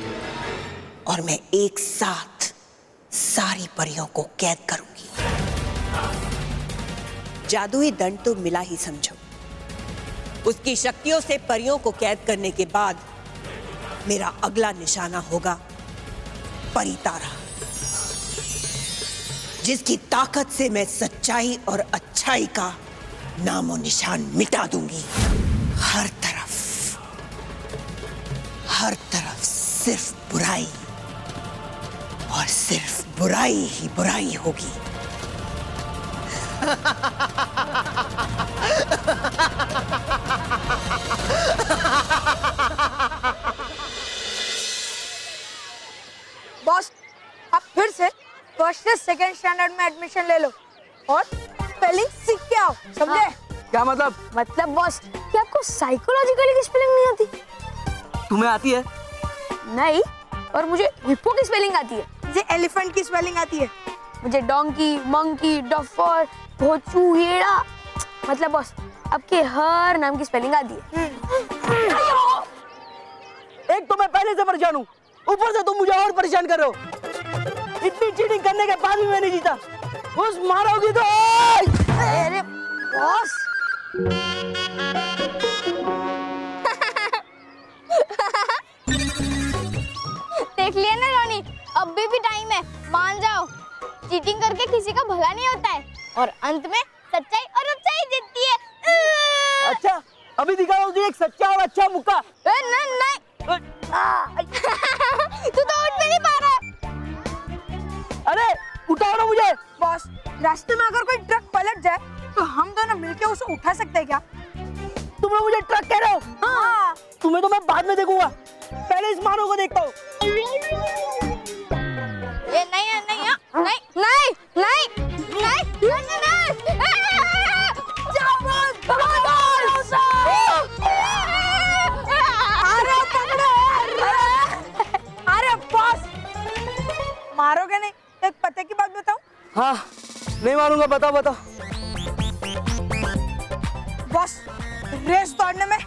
और मैं एक साथ सारी परियों को कैद करूंगी। जादुई दंड तो मिला ही समझो। उसकी शक्तियों से परियों को कैद करने के बाद मेरा अगला निशाना होगा परितारा, जिसकी ताकत से मैं सच्चाई और अच्छाई का नामो निशान मिटा दूंगी। हर तरफ सिर्फ बुराई और सिर्फ बुराई ही बुराई होगी। बॉस, आप फिर से फर्स्ट से सेकंड स्टैंडर्ड में एडमिशन ले लो और स्पेलिंग सीख के आओ, समझे? क्या मतलब? मतलब बॉस, क्या आपको साइकोलॉजिकली की स्पेलिंग नहीं आती? तुम्हें आती है? नहीं, और मुझे हिप्पो की स्पेलिंग आती है। मुझे एलिफेंट की स्पेलिंग आती है। मुझे डोंकी, मंकी, डफर, भोचू, हेड़ा, मतलब बॉस आपके हर नाम की स्पेलिंग आती है। एक तो मैं पहले से परेशान हूँ, ऊपर से तुम मुझे और परेशान कर रहे हो। इतनी चीटिंग करने के बाद भी मैं नहीं जीता। उस मारोगी तो। अरे बॉस, देख लिया ना रॉनी, अभी भी टाइम है, मान जाओ। चीटिंग करके किसी का भला नहीं होता है और अंत में सच्चाई और अच्छाई जीतती है। अच्छा, अभी दिखाओ तुझे एक सच्चा और अच्छा मुक्का। नहीं, तू तो उठ भी नहीं पा रहा। अरे उठाओ ना मुझे। बॉस, रास्ते में अगर कोई ट्रक पलट जाए तो हम दोनों मिलके उसे उठा सकते हैं क्या? तुम लोग मुझे ट्रक कह रहे हो? हाँ। तुम्हें तो मैं बाद में देखूंगा, पहले इस मानो को देखता हूँ। ये नहीं है, नहीं है, नहीं नहीं नहीं नहीं नहीं नहीं जाओ बॉस, बॉस! अरे पकड़ो! अरे बॉस, मारोगे नहीं? एक पते की बात बताऊं? हाँ नहीं मारूंगा, बताओ बताओ। बॉस, रेस दौड़ने में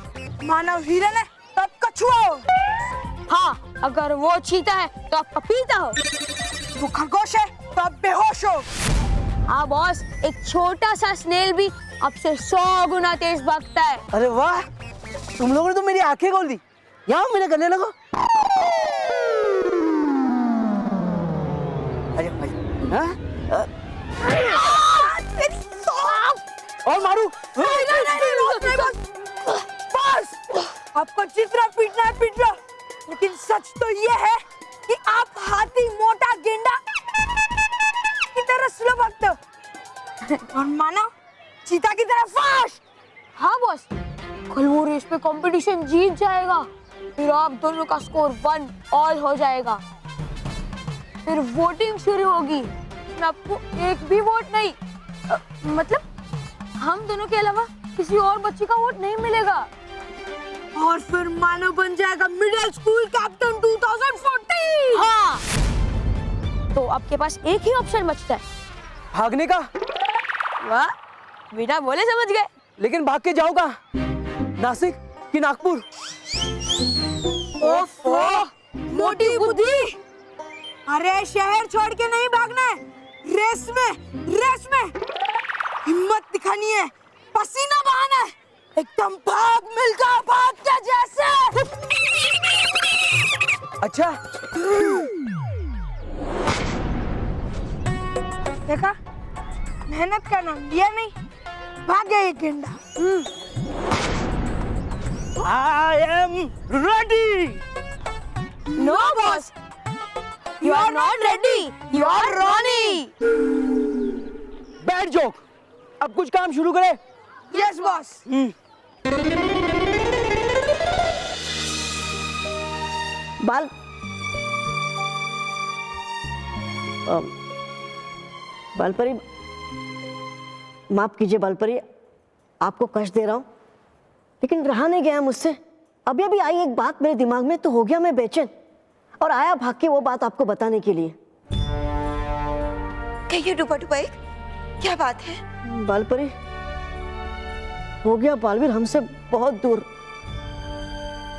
मानव हिरन है तब कछुआ हो। हाँ, अगर वो चीता है तो आप पपीता हो। वो खरगोश है तो आप बेहोश हो। हाँ बॉस, एक छोटा सा स्नेल भी आपसे 100 गुना तेज भागता है। अरे वाह, तुम लोगों ने तो मेरी आंखें खोल दी। यहाँ मेरे गले लगो। अरे भाई, हाँ? और मारू? बॉस, आपको जितना पीटना है पीट लो, लेकिन सच तो ये है कि आप हाथी मोटा गेंडा की तरह स्लो भागते हो और मानव चीता की तरह फास्ट। हाँ बॉस, कल वो रेस पे कंपटीशन जीत जाएगा, फिर आप दोनों का स्कोर 1 ऑल हो जाएगा। फिर वोटिंग शुरू होगी। मैं आपको एक भी वोट नहीं, मतलब हम दोनों के अलावा किसी और बच्चे का वोट नहीं मिलेगा। और फिर मानव बन जाएगा मिडिल स्कूल कैप्टन 2014। हाँ, तो आपके पास एक ही ऑप्शन बचता है। भागने का? वाह, बिना बोले समझ गए। लेकिन भाग के जाऊँ कहाँ? नासिक कि नागपुर? ओफो, मोटी बुद्धि। अरे शहर छोड़ के नहीं भागना है, रेस में हिम्मत दिखानी है, पसीना बहाना है, एकदम भाग मिल्खा भाग के जैसे। अच्छा, देखा, मेहनत का नाम लिया नहीं, भाग गया ये गेंडा। I am ready. No boss, you are not ready, you are Ronnie. Bad joke. अब कुछ काम शुरू करें। Yes boss. बाल बालपरी, माफ कीजिए बालपरी, आपको कष्ट दे रहा हूं, लेकिन रहा नहीं गया मुझसे। अभी अभी आई एक बात मेरे दिमाग में, तो हो गया मैं बेचैन और आया भाग के वो बात आपको बताने के लिए। कहिए डुबा डुबा, क्या बात है? बालपरी, हो गया बालवीर हमसे बहुत दूर,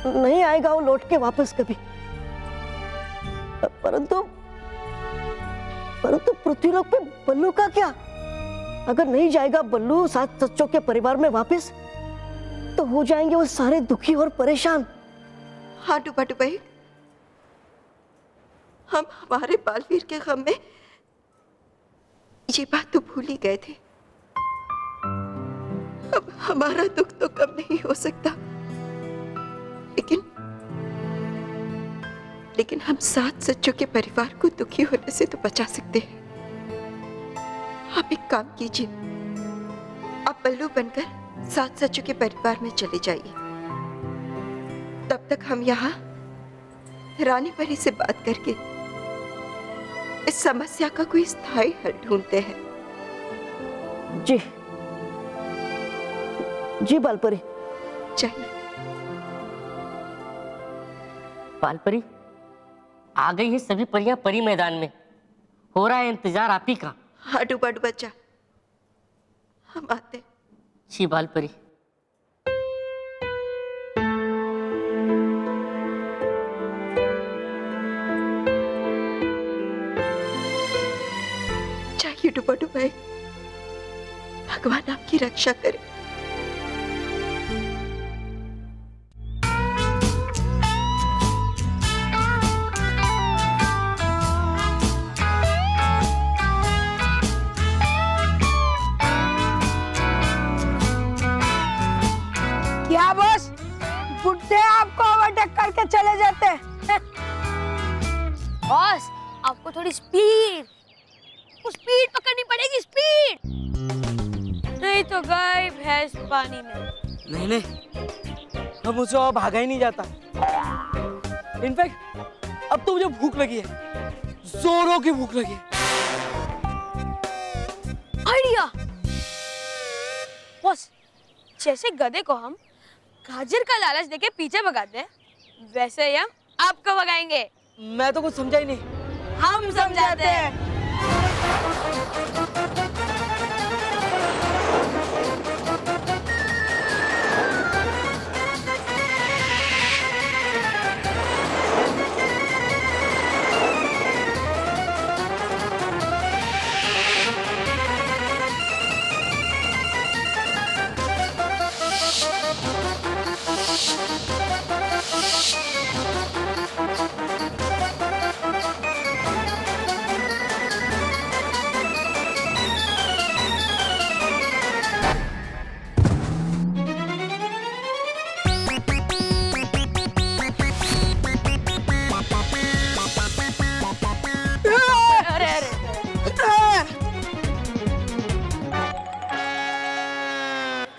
नहीं आएगा वो लौट के वापस कभी। परंतु पृथ्वीलोक पे बल्लू का क्या? अगर नहीं जाएगा बल्लू 7 सच्चों के परिवार में वापस, तो हो जाएंगे वो सारे दुखी और परेशान। हाँ डुबा डुबा, हम हमारे बालवीर के गम में ये बात तो भूल ही गए थे। अब हमारा दुख तो कम नहीं हो सकता, लेकिन हम 7 सच्चों के परिवार को दुखी होने से तो बचा सकते हैं। आप एक काम कीजिए, आप बल्लू बनकर 7 सच्चों के परिवार में चले जाइए। तब तक हम यहाँ रानी परी से बात करके इस समस्या का कोई स्थायी हल ढूंढते हैं। जी जी बालपरी। चाहिए बालपरी, आ गई है सभी परियां परी मैदान में, हो रहा है इंतजार आप ही का। हाँ डुबा डुबा जा, हम आते। जी बालपरी। चाहिए डुबा डुबा, भगवान आपकी रक्षा करे। क्या बॉस, बुड्ढे आपको ओवरटेक करके चले जाते हैं। बॉस, आपको थोड़ी स्पीड आपको स्पीड पकड़नी पड़ेगी, स्पीड। नहीं तो गई भैंस पानी में। नहीं नहीं, अब मुझसे और भागा ही नहीं जाता। इनफैक्ट अब तो मुझे भूख लगी है, जोरों की भूख लगी है। आइडिया बॉस, जैसे गधे को हम गाजर का लालच देके पीछे भगाते हैं, वैसे ही हम आपको भगाएंगे। मैं तो कुछ समझा ही नहीं। हम समझाते हैं।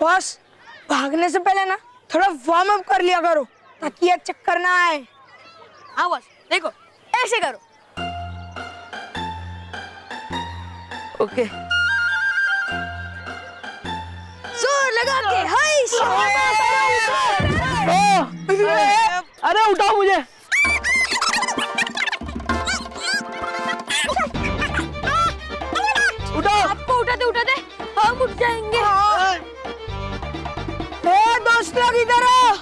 बॉस, भागने से पहले ना थोड़ा वार्म अप कर लिया करो ताकि ये चक्कर ना आए। हाँ बॉस, देखो ऐसे करो। ओके। जोर लगा के हाय अरे उठाओ मुझे। उठाओ। आपको उठाते उठाते हम उठ जाएंगे। दोस्त लोग इधर आओ।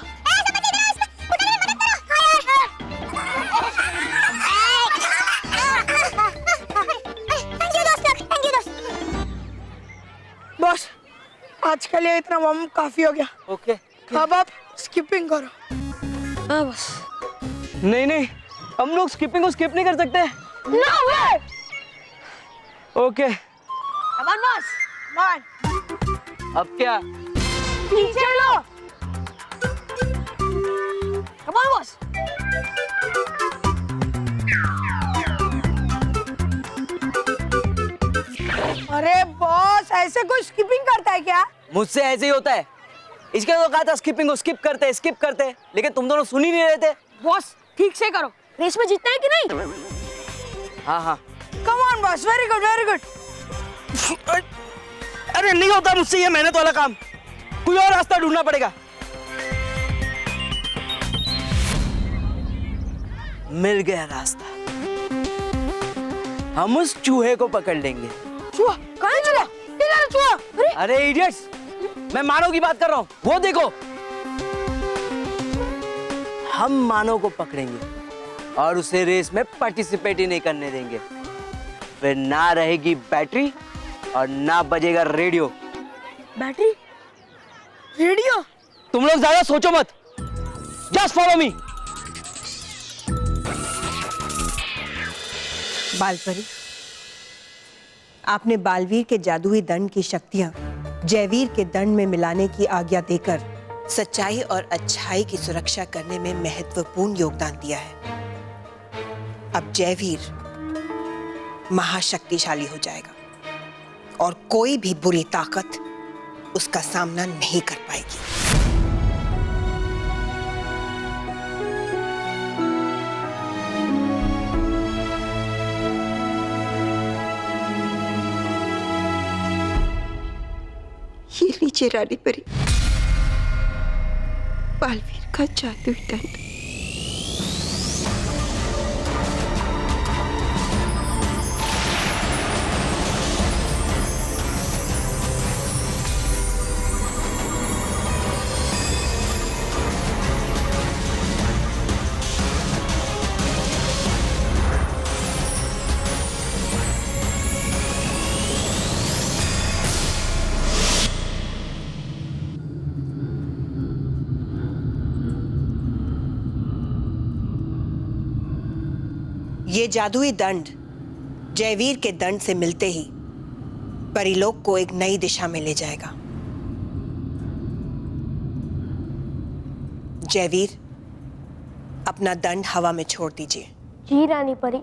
बॉस, आज के लिए इतना वार्म अप काफी हो गया। ओके। अब आप स्किपिंग करो। हाँ बॉस। नहीं नहीं, हम लोग स्किपिंग को स्किप नहीं कर सकते। No way. Okay. Come on boss, come on. अब क्या? पीछे लो। Come on boss. अरे बॉस, ऐसे कोई स्किपिंग करता है क्या? मुझसे ऐसे ही होता है। इसके तो कहा था स्किपिंग को स्किप करते, लेकिन तुम दोनों सुन ही नहीं रहे थे। बॉस ठीक से करो, रेस में जीतना है कि नहीं? हाँ हाँ। कम on boss, very good very good. अरे नहीं होता मुझसे ये मेहनत वाला काम, कोई और रास्ता ढूंढना पड़ेगा। मिल गया रास्ता, हम उस चूहे को पकड़ लेंगे। चूहा? कहाँ चला? इधर चूहा। अरे अरे इडियट्स, मैं मानव की बात कर रहा हूँ, वो देखो। हम मानव को पकड़ेंगे और उसे रेस में पार्टिसिपेट ही नहीं करने देंगे। फिर ना रहेगी बैटरी और ना बजेगा रेडियो। बैटरी? रेडियो? तुम लोग ज्यादा सोचो मत, जस्ट फॉलो मी। बालपरी, आपने बालवीर के जादुई दंड की शक्तियां जयवीर के दंड में मिलाने की आज्ञा देकर सच्चाई और अच्छाई की सुरक्षा करने में महत्वपूर्ण योगदान दिया है। अब जयवीर महाशक्तिशाली हो जाएगा और कोई भी बुरी ताकत उसका सामना नहीं कर पाएगी। ये लीजिए रानी परी, बालवीर का जादुई दंड। ये जादुई दंड जयवीर के दंड से मिलते ही परिलोक को एक नई दिशा में ले जाएगा। जयवीर, अपना दंड हवा में छोड़ दीजिए। जी रानी परी।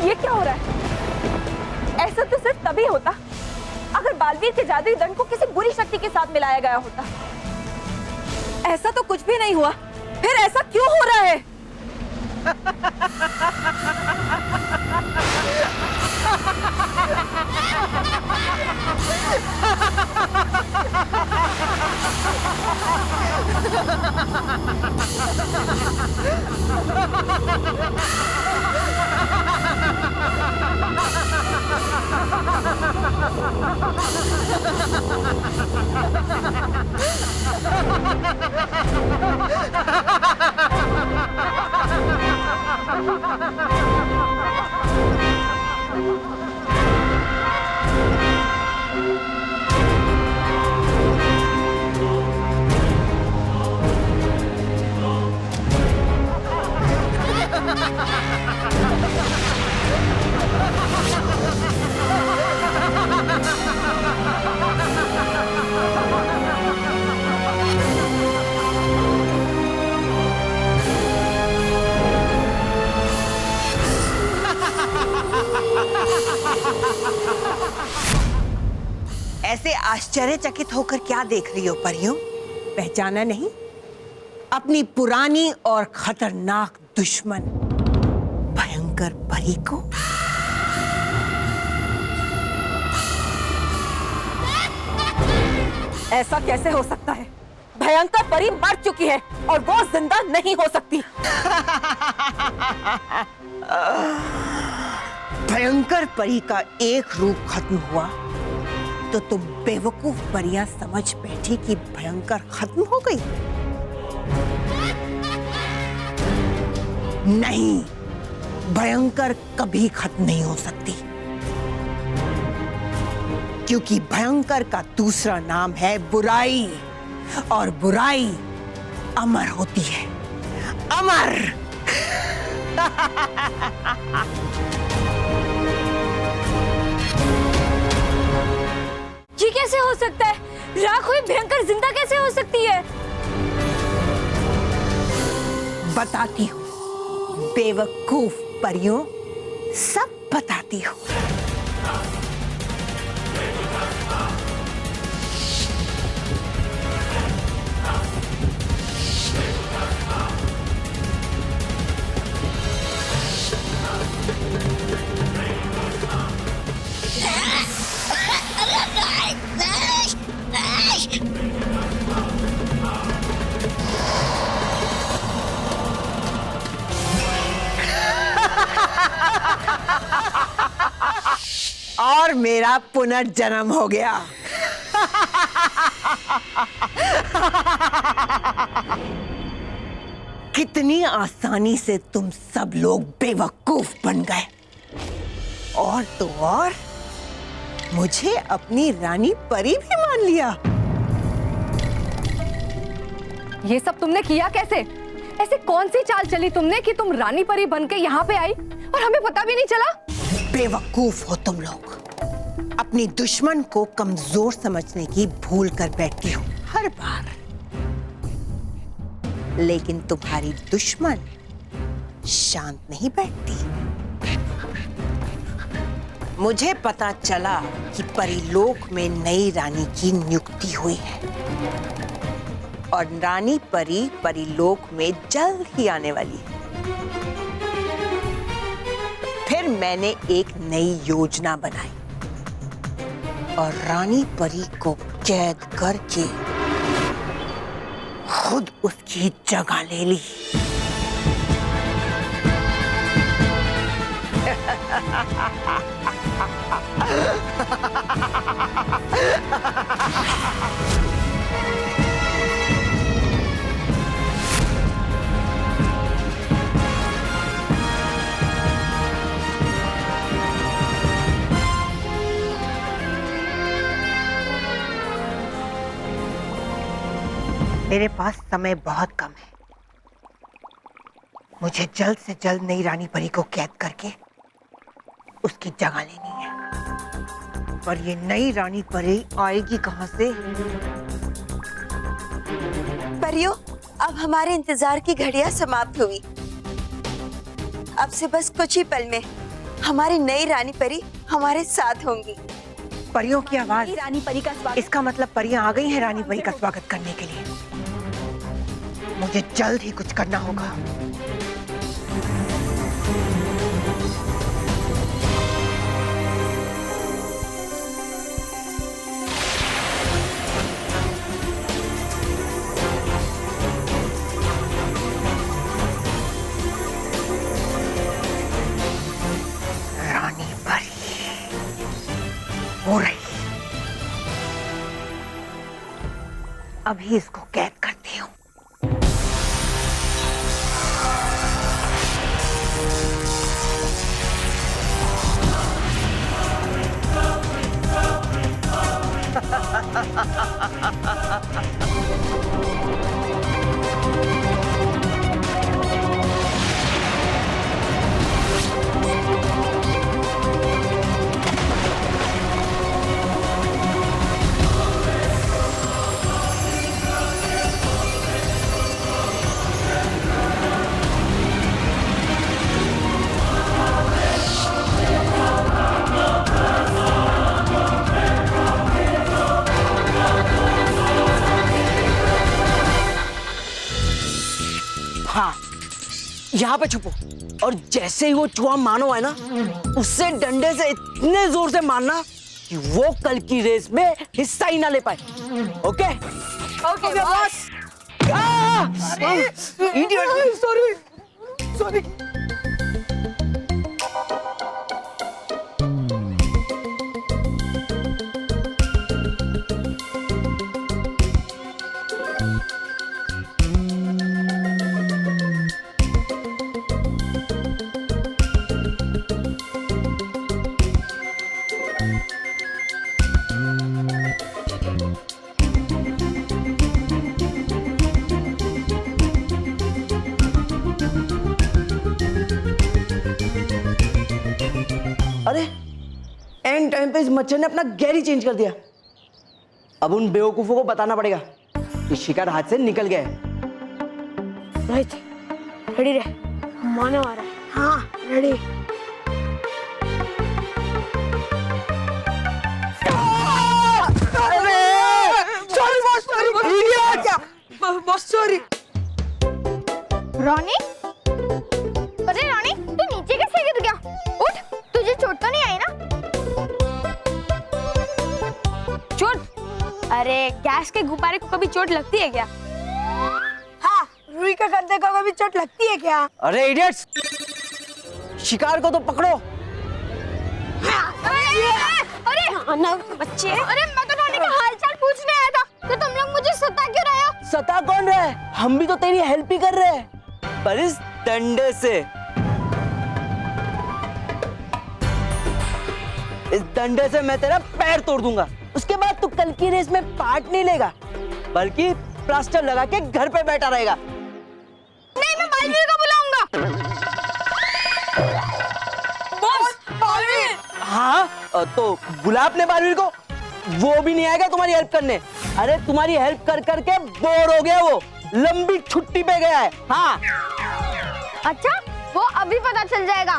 ये क्या हो रहा है? ऐसा तो सिर्फ तभी होता अगर बालवीर के जादुई दंड को किसी बुरी शक्ति के साथ मिलाया गया होता। ऐसा तो कुछ भी नहीं हुआ, फिर ऐसा क्यों हो रहा है? ऐसे आश्चर्यचकित होकर क्या देख रही हो परियों? पहचाना नहीं अपनी पुरानी और खतरनाक दुश्मन भयंकर परी को? ऐसा कैसे हो सकता है? भयंकर परी मर चुकी है और वो जिंदा नहीं हो सकती। भयंकर परी का एक रूप खत्म हुआ तो तुम बेवकूफ परियां समझ बैठी कि भयंकर खत्म हो गई? नहीं, भयंकर कभी खत्म नहीं हो सकती, क्योंकि भयंकर का दूसरा नाम है बुराई, और बुराई अमर होती है। अमर। ये कैसे हो सकता है? राख हुई भयंकर जिंदा कैसे हो सकती है? बताती हूँ बेवकूफ परियों, सब बताती हूँ। और मेरा पुनर्जन्म हो गया। कितनी आसानी से तुम सब लोग बेवकूफ बन गए। और तो और मुझे अपनी रानी परी भी मान लिया। ये सब तुमने किया कैसे? ऐसे कौन सी चाल चली तुमने कि तुम रानी परी बन के यहाँ पे आई और हमें पता भी नहीं चला? बेवकूफ हो तुम लोग। अपनी दुश्मन को कमजोर समझने की भूल कर बैठती हो हर बार, लेकिन तुम्हारी दुश्मन शांत नहीं बैठती। मुझे पता चला कि परीलोक में नई रानी की नियुक्ति हुई है और रानी परी परीलोक में जल्द ही आने वाली है। फिर मैंने एक नई योजना बनाई और रानी परी को कैद करके खुद उसकी जगह ले ली। मेरे पास समय बहुत कम है। मुझे जल्द से जल्द नई रानी परी को कैद करके उसकी जगह लेनी है। पर ये नई रानी परी आएगी कहां से? परियों, अब हमारे इंतजार की घड़ियां समाप्त हुई। अब से बस कुछ ही पल में हमारी नई रानी परी हमारे साथ होंगी। परियों की आवाज, रानी परी का स्वागत। इसका मतलब परियां आ गई हैं रानी परी का स्वागत करने के लिए। मुझे जल्द ही कुछ करना होगा। रानी परी हो रही, अभी इसको कैद करती हूँ। हाँ, यहाँ पे छुपो और जैसे ही वो चूहा मानो है ना, उससे डंडे से इतने जोर से मारना कि वो कल की रेस में हिस्सा ही ना ले पाए। ओके? Okay boss. सॉरी। अरे एंड टाइम पे इस मच्छर ने अपना गैर ही चेंज कर दिया। अब उन बेवकूफों को बताना पड़ेगा कि शिकार हाथ से निकल गया है। रोहित रेडी रहे, मानो आ रहा है। हाँ ready. Sorry boss, boss sorry. Ronny, अरे रोनी तू नीचे कैसे गिर गया? उठ, तुझे चोट तो नहीं आई ना? चोट? अरे गैस के गुब्बारे को कभी चोट लगती है क्या? हाँ, रुई का गद्दे को कभी चोट लगती है क्या? अरे इडियट्स, शिकार को तो पकड़ो। अरे बच्चे, अरे मैं तो रोनी का हालचाल पूछने आया था, तो तुम लोग मुझे सता क्यों रहे हो? सता कौन रहा है? हम भी तो तेरी हेल्प ही कर रहे हैं, पर इस डंडे से। इस डंडे से मैं तेरा पैर तोड़ दूंगा। उसके बाद तू कल की रेस में पार्ट नहीं लेगा, बल्कि प्लास्टर लगा के घर पे बैठा रहेगा। नहीं, मैं बालवीर को बुलाऊंगा। बॉस, बालवीर। हाँ, तो बुला अपने बालवीर को। वो भी नहीं आएगा तुम्हारी हेल्प करने। अरे तुम्हारी हेल्प कर करके बोर हो गया, वो लंबी छुट्टी पे गया है। हाँ। अच्छा, वो अभी पता चल जाएगा।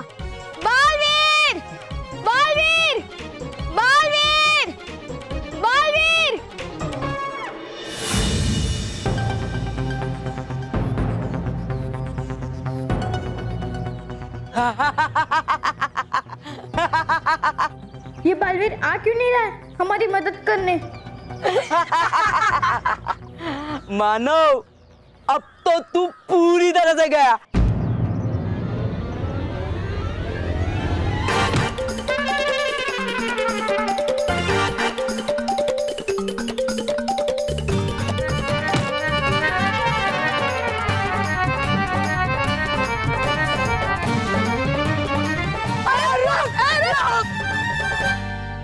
बालवीर, बालवीर, बालवीर, बालवीर। ये बालवीर आ क्यों नहीं रहा है हमारी मदद करने? मानव, अब तो तू पूरी तरह से गया।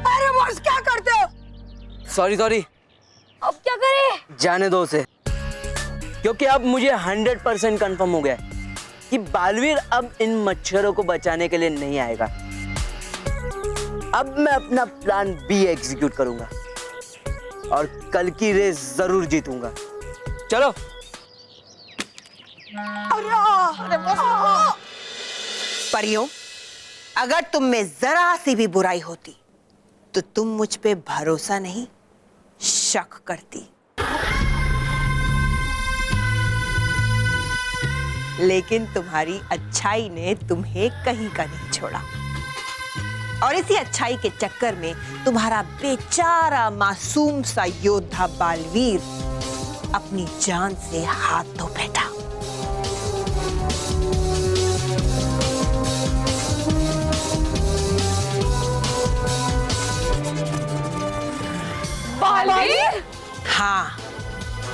अरे बॉस क्या करते हो? सॉरी। अब क्या करें? जाने दो उसे, क्योंकि अब मुझे 100% कंफर्म हो गया है कि बालवीर अब इन मच्छरों को बचाने के लिए नहीं आएगा। अब मैं अपना प्लान बी एग्जीक्यूट करूंगा और कल की रेस जरूर जीतूंगा। चलो। अरे बॉस। परियों, अगर तुम में जरा सी भी बुराई होती तो तुम मुझ पे भरोसा नहीं, शक करती। लेकिन तुम्हारी अच्छाई ने तुम्हें कहीं का नहीं छोड़ा, और इसी अच्छाई के चक्कर में तुम्हारा बेचारा मासूम सा योद्धा बालवीर अपनी जान से हाथ धो बैठा। बालवीर? हाँ,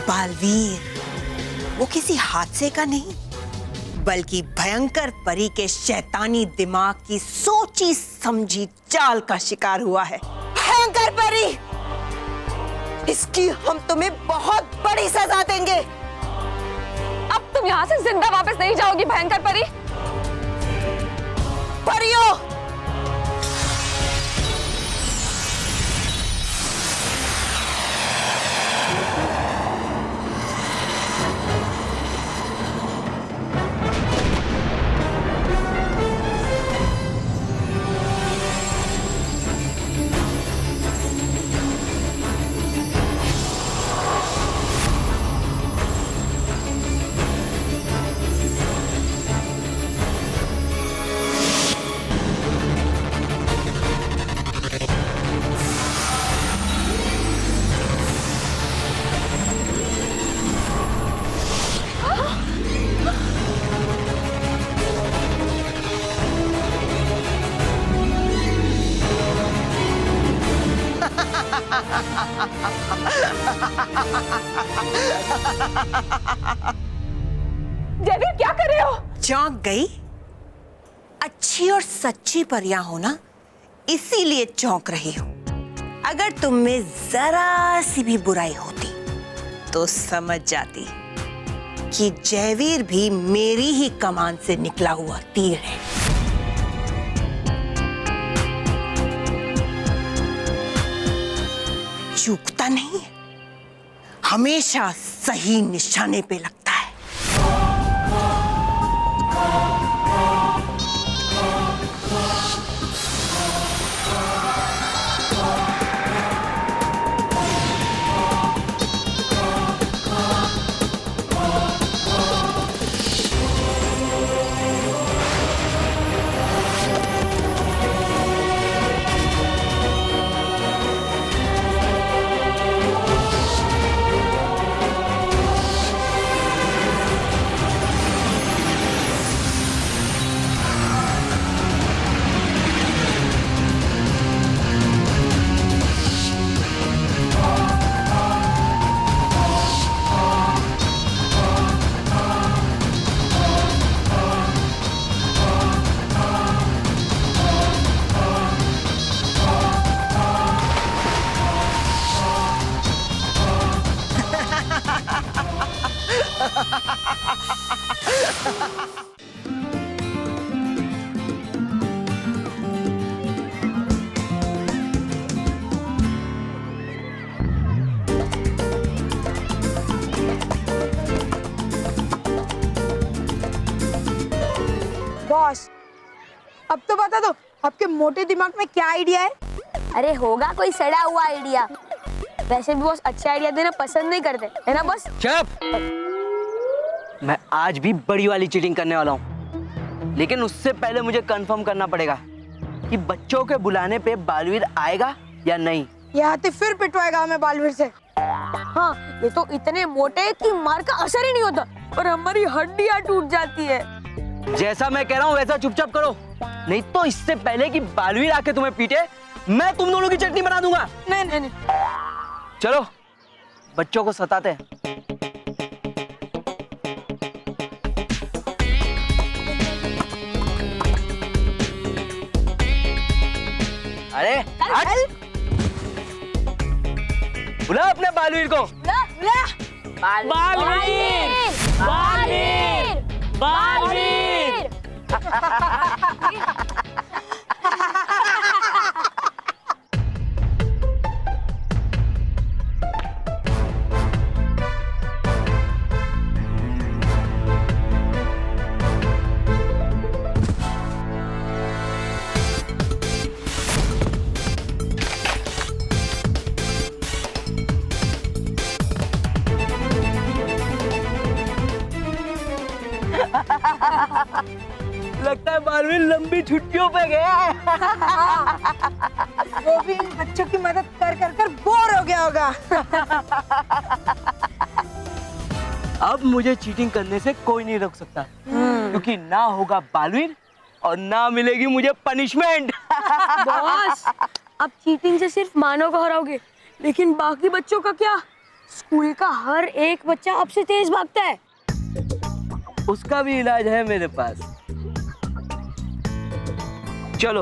बालवीर। वो किसी हादसे का नहीं, बल्कि भयंकर परी के शैतानी दिमाग की सोची समझी चाल का शिकार हुआ है। भयंकर परी, इसकी हम तुम्हें बहुत बड़ी सजा देंगे। अब तुम यहाँ से जिंदा वापस नहीं जाओगी भयंकर परी। परियों, जयवीर क्या कर रहे हो? चौंक गई? अच्छी और सच्ची परियां हो ना, इसीलिए चौंक रही हो। अगर तुम में जरा सी भी बुराई होती तो समझ जाती कि जयवीर भी मेरी ही कमान से निकला हुआ तीर है। चूकता नहीं, हमेशा सही निशाने पे लगता है। बॉस, अब तो बता दो आपके मोटे दिमाग में क्या आइडिया है? अरे होगा कोई सड़ा हुआ आइडिया। वैसे भी बॉस अच्छे आइडिया देना पसंद नहीं करते, है ना बॉस? चुप! मैं आज भी बड़ी वाली चीटिंग करने वाला हूँ, लेकिन उससे पहले मुझे कंफर्म करना पड़ेगा कि बच्चों के बुलाने पे बालवीर आएगा या नहीं। ये हाथी फिर पिटवाएगा हमें बालवीर से। हाँ, ये तो इतने मोटे हैं कि मार का असर ही नहीं होता और हमारी हड्डियां टूट जाती है। जैसा मैं कह रहा हूँ वैसा चुपचाप करो, नहीं तो इससे पहले कि बालवीर आके तुम्हें पीटे, मैं तुम दोनों की चटनी बना दूंगा। नहीं नहीं नहीं। चलो बच्चों को सताते हैं। अरे हट! बुला अपने बालवीर को। बालवीर! बालवीर! बालवीर! बालवीर लंबी छुट्टियों पे गया है। वो भी इन बच्चों की मदद कर कर कर बोर हो गया होगा। अब मुझे चीटिंग करने से कोई नहीं रोक सकता, क्योंकि ना होगा बालवीर और ना मिलेगी मुझे पनिशमेंट। बॉस, आप चीटिंग से सिर्फ मानव को हराओगे, लेकिन बाकी बच्चों का क्या? स्कूल का हर एक बच्चा आपसे तेज भागता है। उसका भी इलाज है मेरे पास। चलो।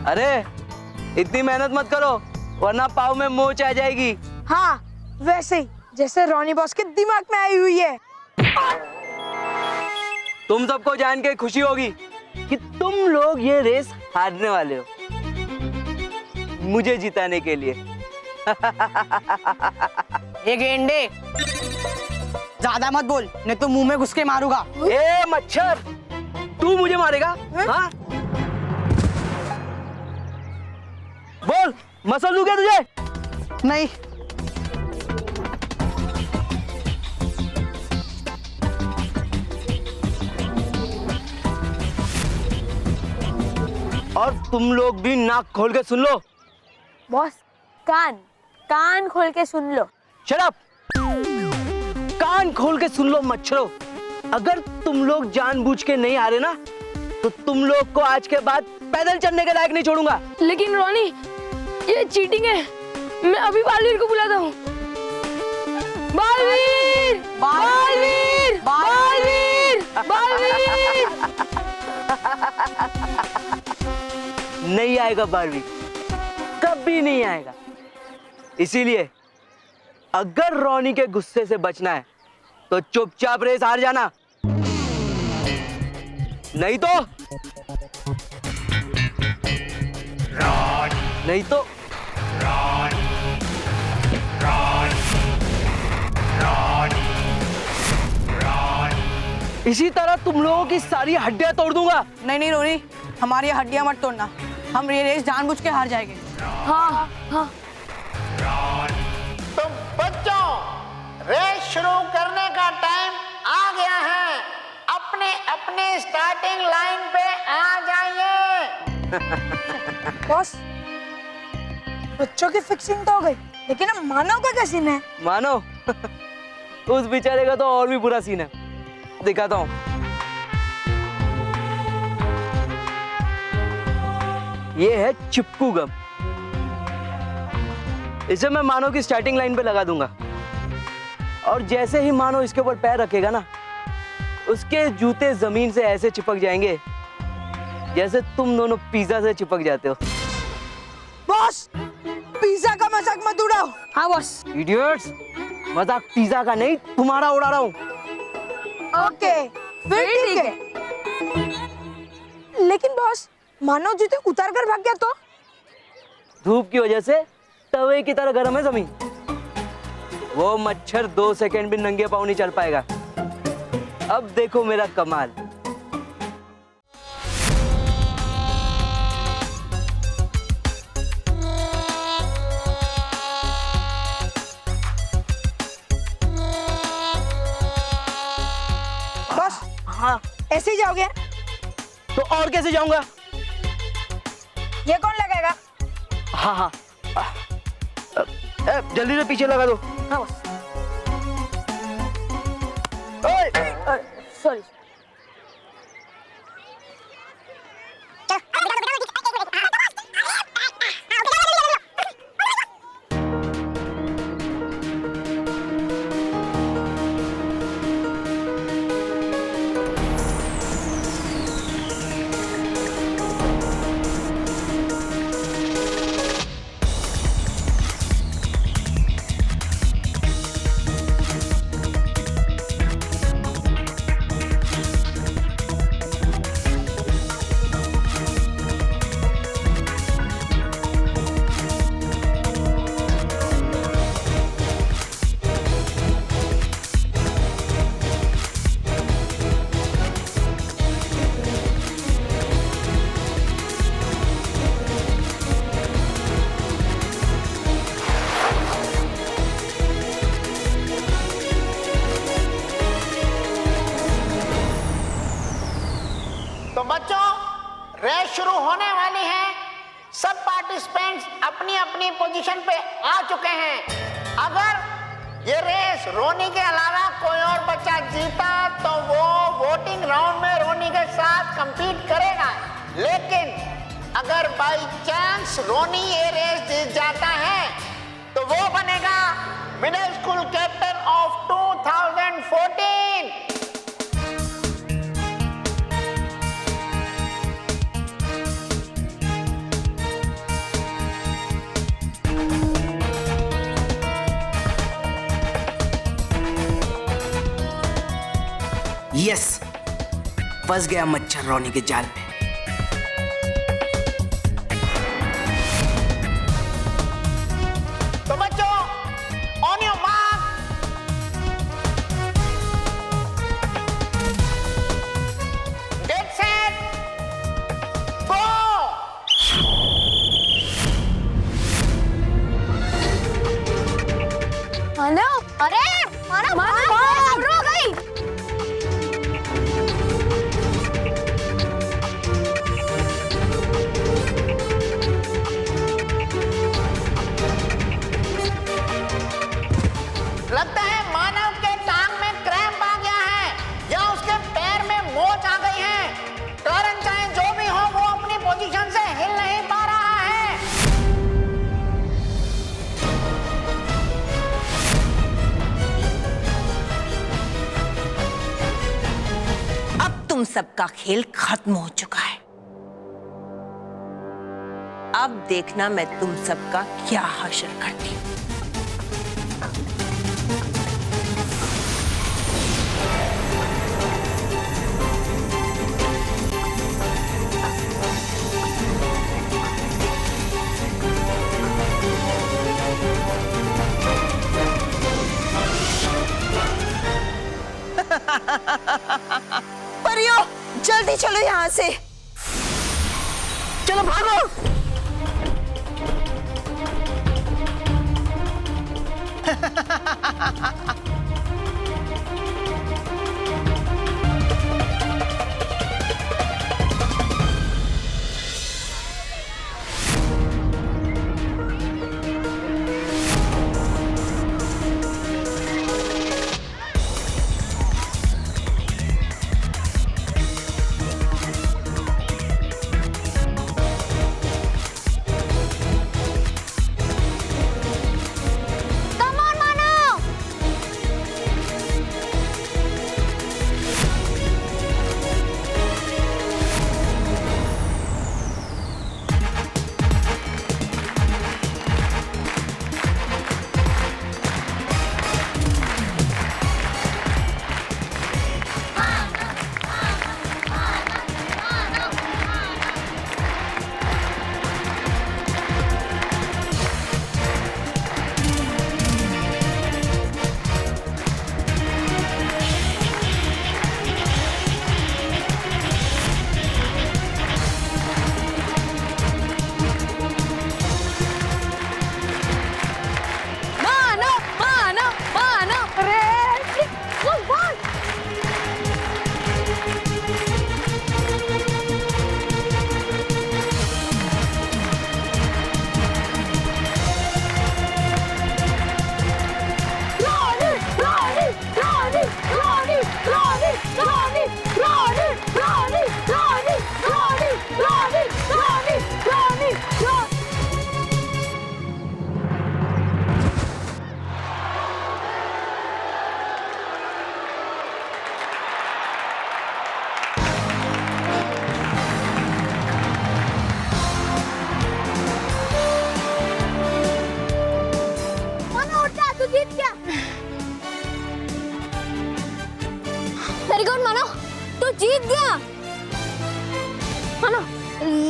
अरे इतनी मेहनत मत करो, वरना पाँव में मोच आ जाएगी। हाँ, वैसे ही जैसे रॉनी बॉस के दिमाग में आई हुई है। तुम सबको जान के खुशी होगी कि तुम लोग ये रेस हारने वाले हो मुझे जिताने के लिए। ये गेंडे, ज्यादा मत बोल, नहीं तो मुंह में घुस के मारूंगा। ए मच्छर, तू मुझे मारेगा? हाँ? बोल, मसल दूं क्या तुझे? नहीं। और तुम लोग भी नाक खोल के सुन लो। बॉस, कान खोल के सुन लो। Shut up! कान खोल के सुन लो मच्छरों। अगर तुम लोग जानबूझ के नहीं आ रहे ना, तो तुम लोग को आज के बाद पैदल चलने के लायक नहीं छोड़ूंगा। लेकिन रॉनी, ये चीटिंग है। मैं अभी बालवीर को बुलाता हूँ। बालवीर! बालवीर! बालवीर! बालवीर! नहीं आएगा बालवीर, कभी नहीं आएगा। इसीलिए अगर रॉनी के गुस्से से बचना है तो चुपचाप रेस हार जाना, नहीं तो इसी तरह तुम लोगों की सारी हड्डियां तोड़ दूंगा। नहीं रोनी, हमारी हड्डियां मत तोड़ना, हम ये रेस जानबूझ के हार जाएंगे। हाँ हाँ। तो बच्चों, रेस शुरू करने का टाइम आ गया है। अपने अपने स्टार्टिंग लाइन पे आ जाइए। बॉस, बच्चों की फिक्सिंग तो हो गई, लेकिन अब मानव का क्या सीन है? मानो उस बेचारे का तो और भी बुरा सीन है, दिखाता हूं। ये है चिपकू गम। इसे मैं मानो की स्टार्टिंग लाइन पे लगा दूंगा, और जैसे ही मानो इसके ऊपर पैर रखेगा ना, उसके जूते जमीन से ऐसे चिपक जाएंगे जैसे तुम दोनों पिज्जा से चिपक जाते हो। बॉस, पिज्जा का मजाक मत उड़ाओ। हाँ बॉस। इडियट्स, मजाक पिज्जा का नहीं, तुम्हारा उड़ा रहा हूं। ओके, फिर ठीक है। लेकिन बॉस, मानो जूते उतार कर भाग गया तो? धूप की वजह से तवे की तरह गर्म है जमीन। वो मच्छर 2 सेकंड भी नंगे पाँव नहीं चल पाएगा। अब देखो मेरा कमाल। बॉस, हाँ, ऐसे ही जाओगे? तो और कैसे जाऊंगा? ये कौन लगाएगा? हाँ हाँ, जल्दी से पीछे लगा दो। हाँ बॉस। सॉरी। रेस शुरू होने वाली है। सब पार्टिसिपेंट्स अपनी अपनी पोजीशन पे आ चुके हैं। अगर ये रेस रोनी के अलावा कोई और बच्चा जीता तो वो वोटिंग राउंड में रोनी के साथ compete करेगा। लेकिन अगर बाई चांस रोनी ये रेस जीत जाता है तो वो बनेगा middle school captain of 2014। Yes, फंस गया मच्छर रोनी के जाल में। तो बच्चों, on your mark, get set, go. Manav, अरे मानव, मानव शुरू हो गई। लगता है मानव के टांग में क्रैम्प आ गया है या उसके पैर में मोच आ गई है। कारण चाहे जो भी हो, वो अपनी पोजीशन से हिल नहीं पा रहा है। अब तुम सबका खेल खत्म हो चुका है। अब देखना मैं तुम सबका क्या हासिल करती हूँ। परियो, जल्दी चलो यहाँ से। चलो भागो।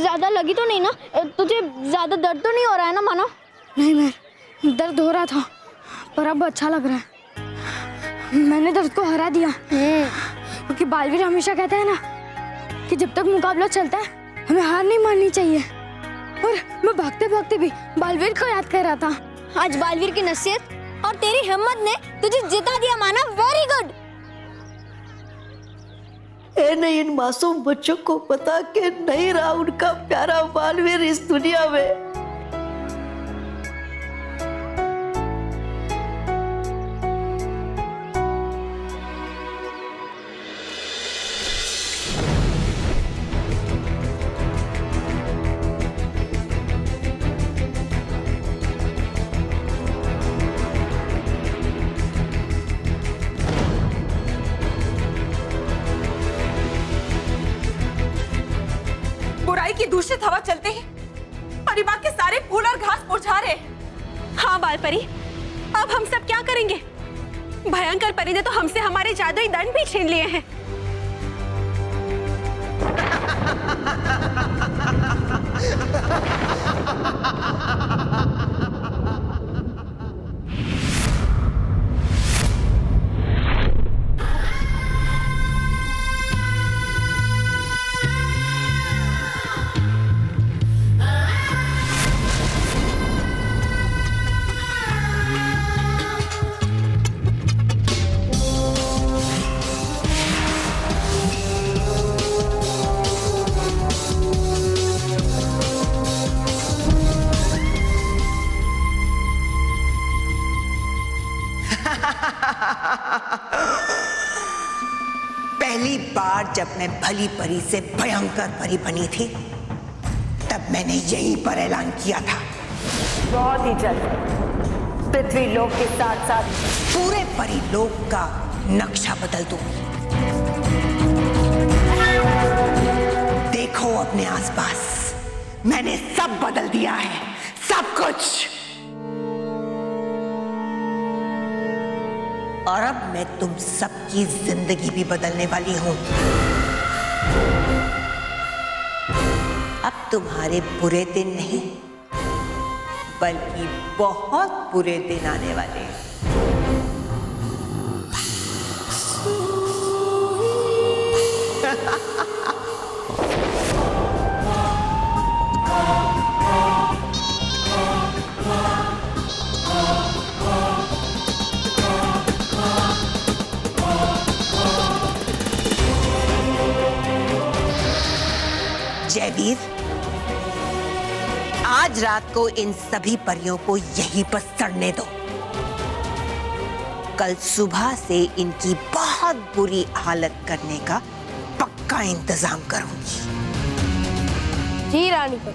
ज्यादा लगी तो नहीं ना? तुझे ज्यादा दर्द तो नहीं हो रहा है ना मानो? नहीं, मैं दर्द हो रहा था पर अब अच्छा लग रहा है। मैंने दर्द को हरा दिया क्योंकि बालवीर हमेशा कहता है ना कि जब तक मुकाबला चलता है हमें हार नहीं माननी चाहिए। और मैं भागते भागते भी बालवीर को याद कर रहा था। आज बालवीर की नसीहत और तेरी हिम्मत ने तुझे जिता दिया माना। Very good. नहीं इन मासूम बच्चों को पता कि नहीं रहा उनका प्यारा बालवीर इस दुनिया में। बुराई की दूषित हवा चलते ही परिवार के सारे फूल और घास मुरझा रहे। हाँ बालपरी, अब हम सब क्या करेंगे? भयंकर परी ने तो हमसे हमारे जादुई दंड भी छीन लिए हैं। पहली बार जब मैं भली परी से भयंकर परी बनी थी तब मैंने यहीं पर ऐलान किया था, बहुत ही जल्द पृथ्वी लोक के साथ साथ पूरे परी लोक का नक्शा बदल दूंगी। देखो अपने आसपास, मैंने सब बदल दिया है, सब कुछ। और अब मैं तुम सबकी जिंदगी भी बदलने वाली हूं। अब तुम्हारे बुरे दिन नहीं बल्कि बहुत बुरे दिन आने वाले हैं। जयवीर, आज रात को इन सभी परियों को यहीं पर सड़ने दो। कल सुबह से इनकी बहुत बुरी हालत करने का पक्का इंतजाम करूंगी। जी रानी पर।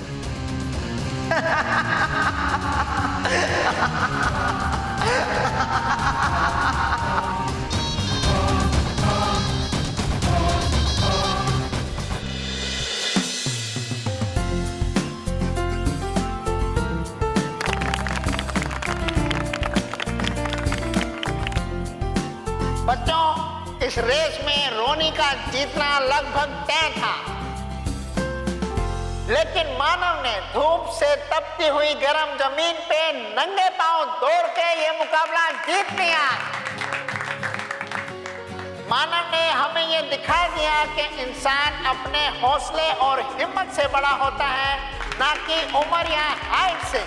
बच्चों, इस रेस में रोनी का जीतना लगभग तय था, लेकिन मानव ने धूप से तपती हुई गर्म जमीन पे नंगे पांव दौड़ के ये मुकाबला जीत लिया। मानव ने हमें ये दिखा दिया कि इंसान अपने हौसले और हिम्मत से बड़ा होता है, ना कि उम्र या हाइट से।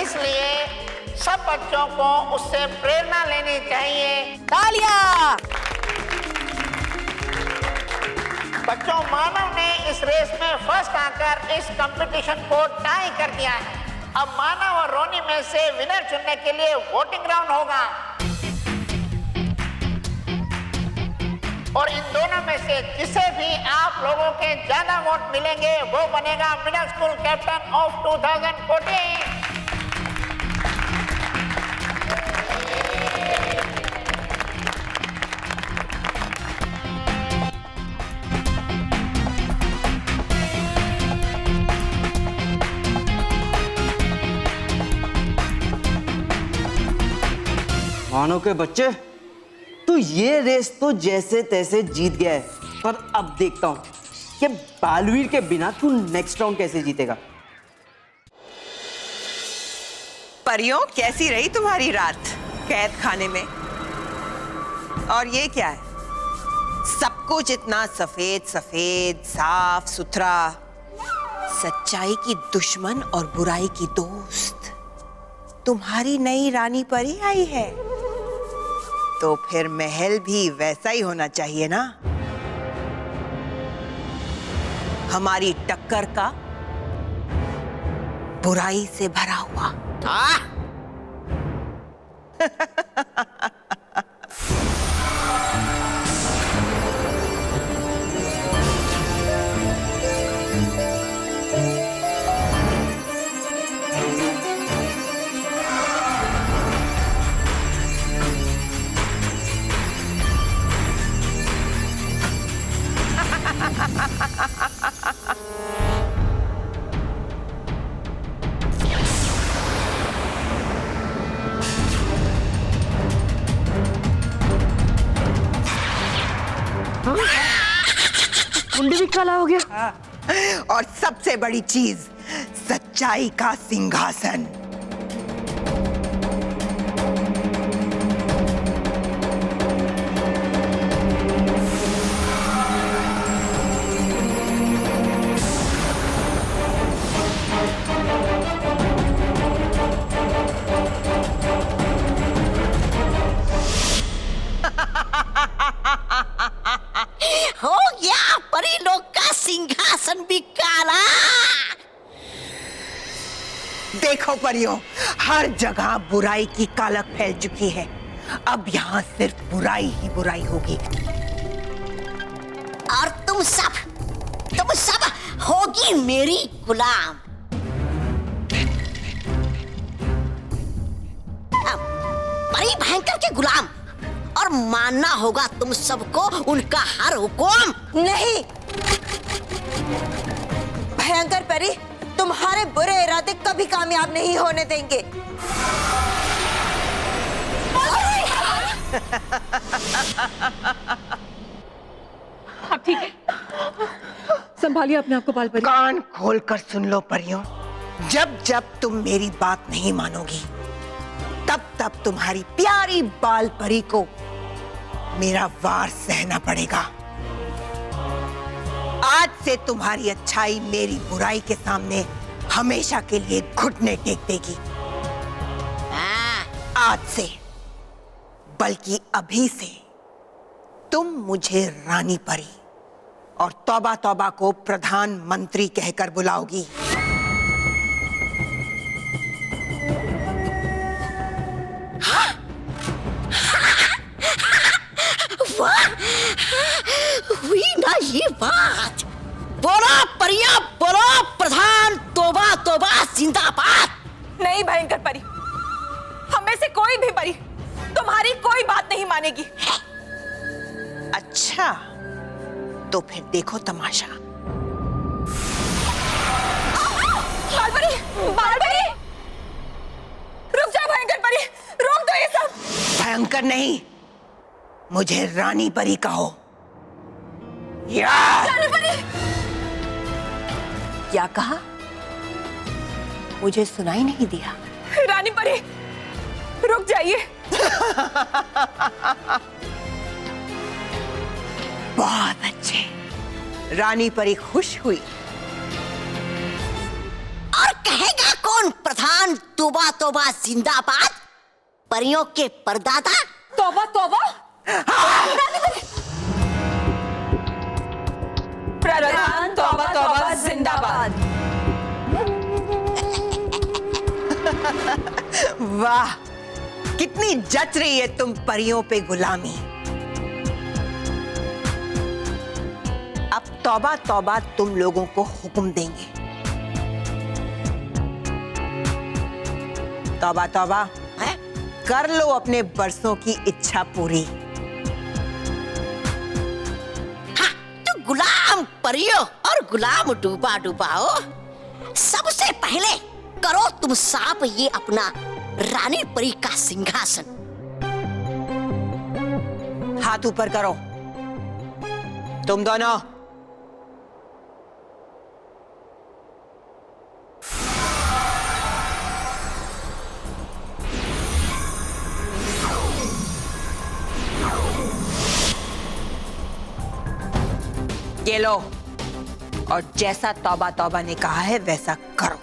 इसलिए सब बच्चों को उससे प्रेरणा लेनी चाहिए। तालियां! बच्चों, मानव ने इस रेस में फर्स्ट आकर इस कंपटीशन को टाई कर दिया है। अब मानव और रोनी में से विनर चुनने के लिए वोटिंग राउंड होगा और इन दोनों में से जिसे भी आप लोगों के ज्यादा वोट मिलेंगे वो बनेगा मिडिल स्कूल कैप्टन ऑफ 2014। मानो के बच्चे, तू ये रेस तो जैसे तैसे जीत गया है, पर अब देखता हूं कि बालवीर के बिना तू नेक्स्ट राउंड कैसे जीतेगा। परियों, कैसी रही तुम्हारी रात कैद खाने में? और ये क्या है? सब कुछ इतना सफेद सफेद, साफ सुथरा। सच्चाई की दुश्मन और बुराई की दोस्त तुम्हारी नई रानी परी आई है, तो फिर महल भी वैसा ही होना चाहिए ना? हमारी टक्कर का बुराई से भरा हुआ। मुंडी भी काला हो गया। और सबसे बड़ी चीज, सच्चाई का सिंहासन। हो गया परी लोग का सिंहासन भी काला। देखो परियों, हर जगह बुराई की कालक फैल चुकी है। अब यहाँ सिर्फ बुराई ही बुराई होगी। और तुम सब होगी मेरी गुलाम। परी भयंकर के गुलाम, और मानना होगा तुम सबको उनका हर हुक्म। नहीं, भयंकर परी तुम्हारे बुरे इरादे कभी कामयाब नहीं होने देंगे। अब ठीक है, संभालिए अपने आप को बाल परी। कान खोलकर सुन लो परियों, जब जब तुम मेरी बात नहीं मानोगी, तब तब तुम्हारी प्यारी बाल परी को मेरा वार सहना पड़ेगा। आज से तुम्हारी अच्छाई मेरी बुराई के सामने हमेशा के लिए घुटने टेक देगी। आज से, बल्कि अभी से, तुम मुझे रानी परी और तौबा तौबा को प्रधानमंत्री कहकर बुलाओगी। हुई ना ये बात। बोलो परिया, बोलो प्रधान तौबा तौबा जिंदाबाद। नहीं भयंकर परी, हम में से कोई भी परी तुम्हारी कोई बात नहीं मानेगी। अच्छा, तो फिर देखो तमाशा। बाल परी, रुक जा भयंकर परी, रोक दो ये सब। भयंकर नहीं, मुझे रानी परी कहो। यार, रानी परी। क्या कहा? मुझे सुनाई नहीं दिया। रानी परी, रुक जाइए। बहुत अच्छे, रानी परी खुश हुई। और कहेगा कौन प्रधान तौबा तौबा जिंदाबाद? परियों के परदादा तौबा तौबा। प्रधान तौबा तौबा जिंदाबाद। वाह, कितनी जच रही है तुम परियों पे गुलामी। अब तौबा तौबा तुम लोगों को हुक्म देंगे। तौबा तौबा, कर लो अपने बरसों की इच्छा पूरी। हाँ, तो गुलाम परियों और गुलाम डूबा डूबाओ, सबसे पहले करो तुम सांप ये अपना रानी परी का सिंहासन। हाथ ऊपर करो तुम दोनों। ये लो, और जैसा तौबा तौबा ने कहा है वैसा करो।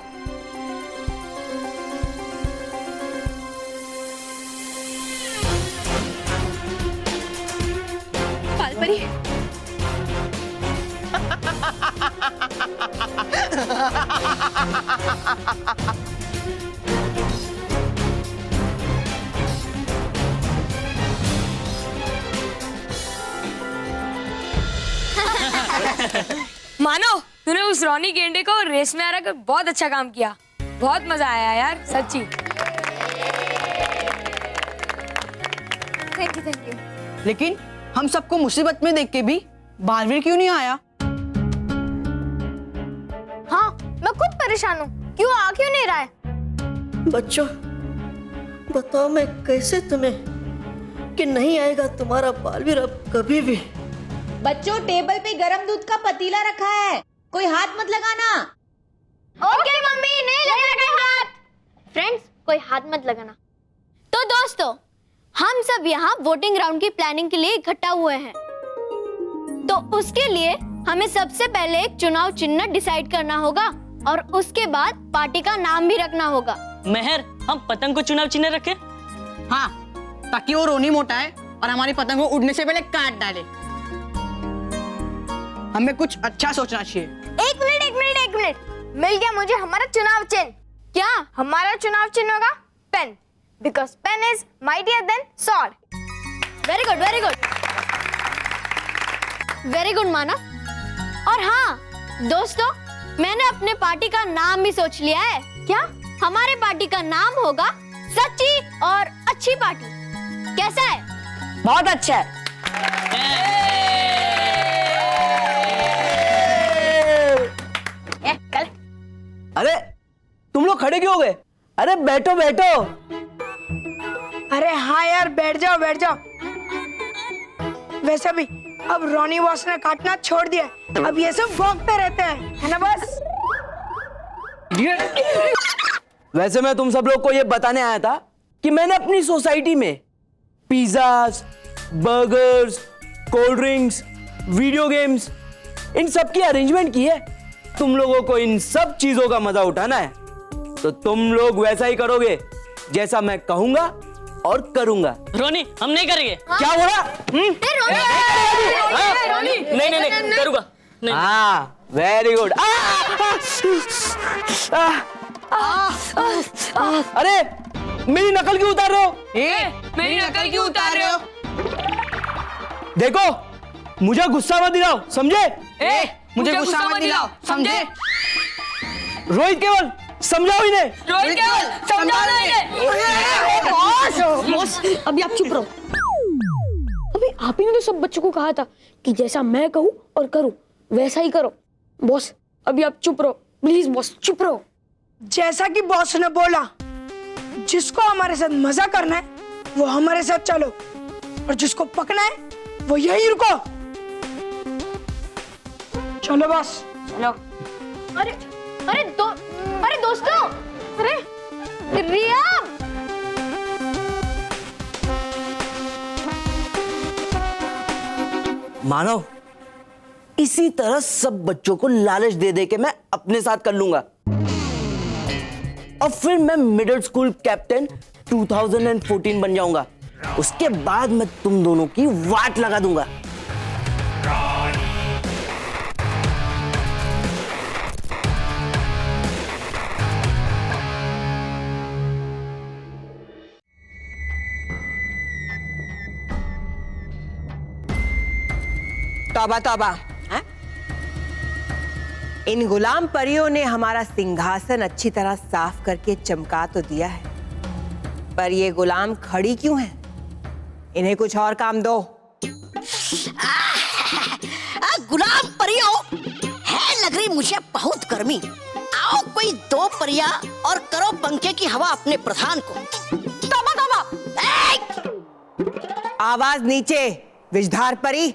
बाल परी। मानो तूने उस रोनी गेंडे को रेस में हरा कर बहुत अच्छा काम किया। बहुत मजा आया यार, सच्ची। Thank you, thank you. लेकिन हम सबको मुसीबत में देख के भी बालवीर क्यों नहीं आया? हाँ, मैं खुद परेशान हूँ, क्यों आ क्यों नहीं रहा है? बच्चों, बताओ मैं कैसे तुम्हें कि नहीं आएगा तुम्हारा बालवीर अब कभी भी। बच्चों, टेबल पे गरम दूध का पतीला रखा है, कोई हाथ मत लगाना। ओके मम्मी, नहीं लगाएंगे हाथ। फ्रेंड्स, कोई हाथ मत लगाना। तो दोस्तों, हम सब यहाँ वोटिंग राउंड की प्लानिंग के लिए इकट्ठा हुए हैं। तो उसके लिए हमें सबसे पहले एक चुनाव चिन्ह डिसाइड करना होगा और उसके बाद पार्टी का नाम भी रखना होगा। मेहर, हम पतंग को चुनाव चिन्ह रखें? हाँ, ताकि वो रोनी मोटा है और हमारी पतंग को उड़ने से पहले काट डाले। हमें कुछ अच्छा सोचना चाहिए। एक मिनट, मिल गया मुझे हमारा चुनाव चिन्ह। क्या हमारा चुनाव चिन्ह होगा? Pen, because pen is mightier than sword. Very good, very good, very good Manav. और हाँ दोस्तों, मैंने अपने पार्टी का नाम भी सोच लिया है। क्या? हमारे पार्टी का नाम होगा सच्ची और अच्छी पार्टी। कैसा है? बहुत अच्छा है। अरे तुम लोग खड़े क्यों हो गए? अरे बैठो बैठो। अरे हाँ यार, बैठ जाओ बैठ जाओ। वैसे भी अब रोनी बॉस ने काटना छोड़ दिया, अब ये सब भौंकते रहते हैं, है ना बस? वैसे मैं तुम सब लोग को ये बताने आया था कि मैंने अपनी सोसाइटी में pizzas, burgers, cold drinks, video games, इन सब की अरेंजमेंट की है। तुम लोगों को इन सब चीजों का मजा उठाना है, तो तुम लोग वैसा ही करोगे जैसा मैं कहूंगा और करूंगा। रोनी, हम नहीं करेंगे। क्या बोला? नहीं करूंगा। हाँ, वेरी गुड। अरे मेरी नकल क्यों उतार रहे हो? मेरी नकल क्यों उतार रहे हो? देखो, मुझे गुस्सा मत दिलाओ, समझे? मुझे गुस्सा मत दिलाओ, समझे? रोहित केवल समझाओ इन्हें। रोहित केवल समझाओ इन्हें। बॉस, अभी आप चुप रहो। अभी आप ही ने तो सब बच्चों को कहा था कि जैसा मैं कहूँ और करूँ वैसा ही करो। बॉस, अभी आप चुप रहो, प्लीज बॉस, चुप रहो। जैसा कि बॉस ने बोला, जिसको हमारे साथ मजा करना है वो हमारे साथ चलो, और जिसको पकना है वो यहीं रुको। चलो बॉस, चलो। अरे दोस्तों, अरे रिया, मानव, इसी तरह सब बच्चों को लालच दे दे के मैं अपने साथ कर लूंगा, और फिर मैं मिडिल स्कूल कैप्टन 2014 बन जाऊंगा। उसके बाद मैं तुम दोनों की वाट लगा दूंगा। तौबा तौबा, हाँ? इन गुलाम परियों ने हमारा सिंहासन अच्छी तरह साफ करके चमका तो दिया है, पर ये गुलाम खड़ी क्यों हैं? इन्हें कुछ और काम दो। गुलाम परियों, है लग रही मुझे बहुत गर्मी। आओ कोई दो परियां और करो पंखे की हवा अपने प्रधान को। तौबा तौबा। आवाज नीचे, विषधार परी।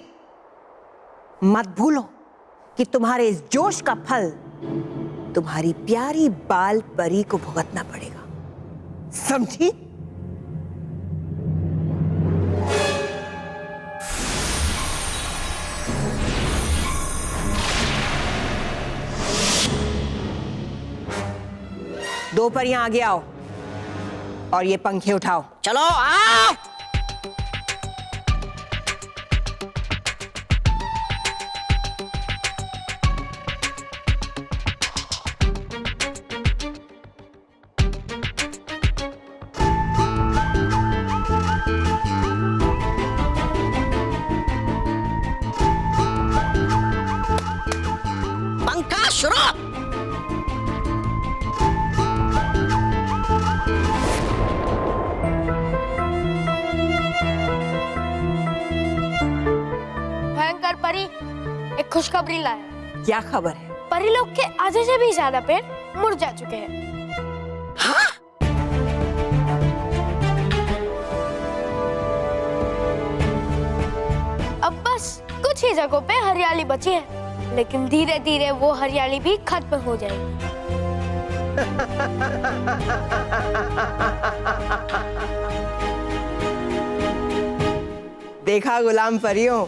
मत भूलो कि तुम्हारे इस जोश का फल तुम्हारी प्यारी बाल परी को भुगतना पड़ेगा, समझी? दो परियां आगे आओ और ये पंखे उठाओ। चलो आओ। खुशखबरी लाया। क्या खबर है? परिलोक के आधे से भी ज्यादा पेड़ मुड़ जा चुके हैं। अब बस कुछ ही जगहों पे हरियाली बची है, लेकिन धीरे धीरे वो हरियाली भी खत्म हो जाएगी। देखा गुलाम परियों,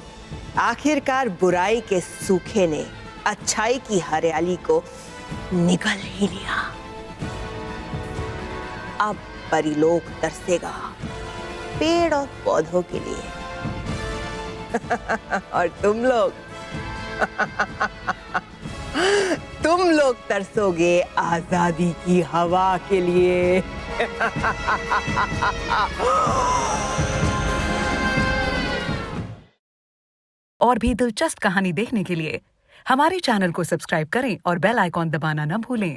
आखिरकार बुराई के सूखे ने अच्छाई की हरियाली को निगल ही लिया। अब परिलोक तरसेगा पेड़ और पौधों के लिए। और तुम लोग तरसोगे आजादी की हवा के लिए। और भी दिलचस्प कहानी देखने के लिए हमारे चैनल को सब्सक्राइब करें और बेल आइकॉन दबाना न भूलें।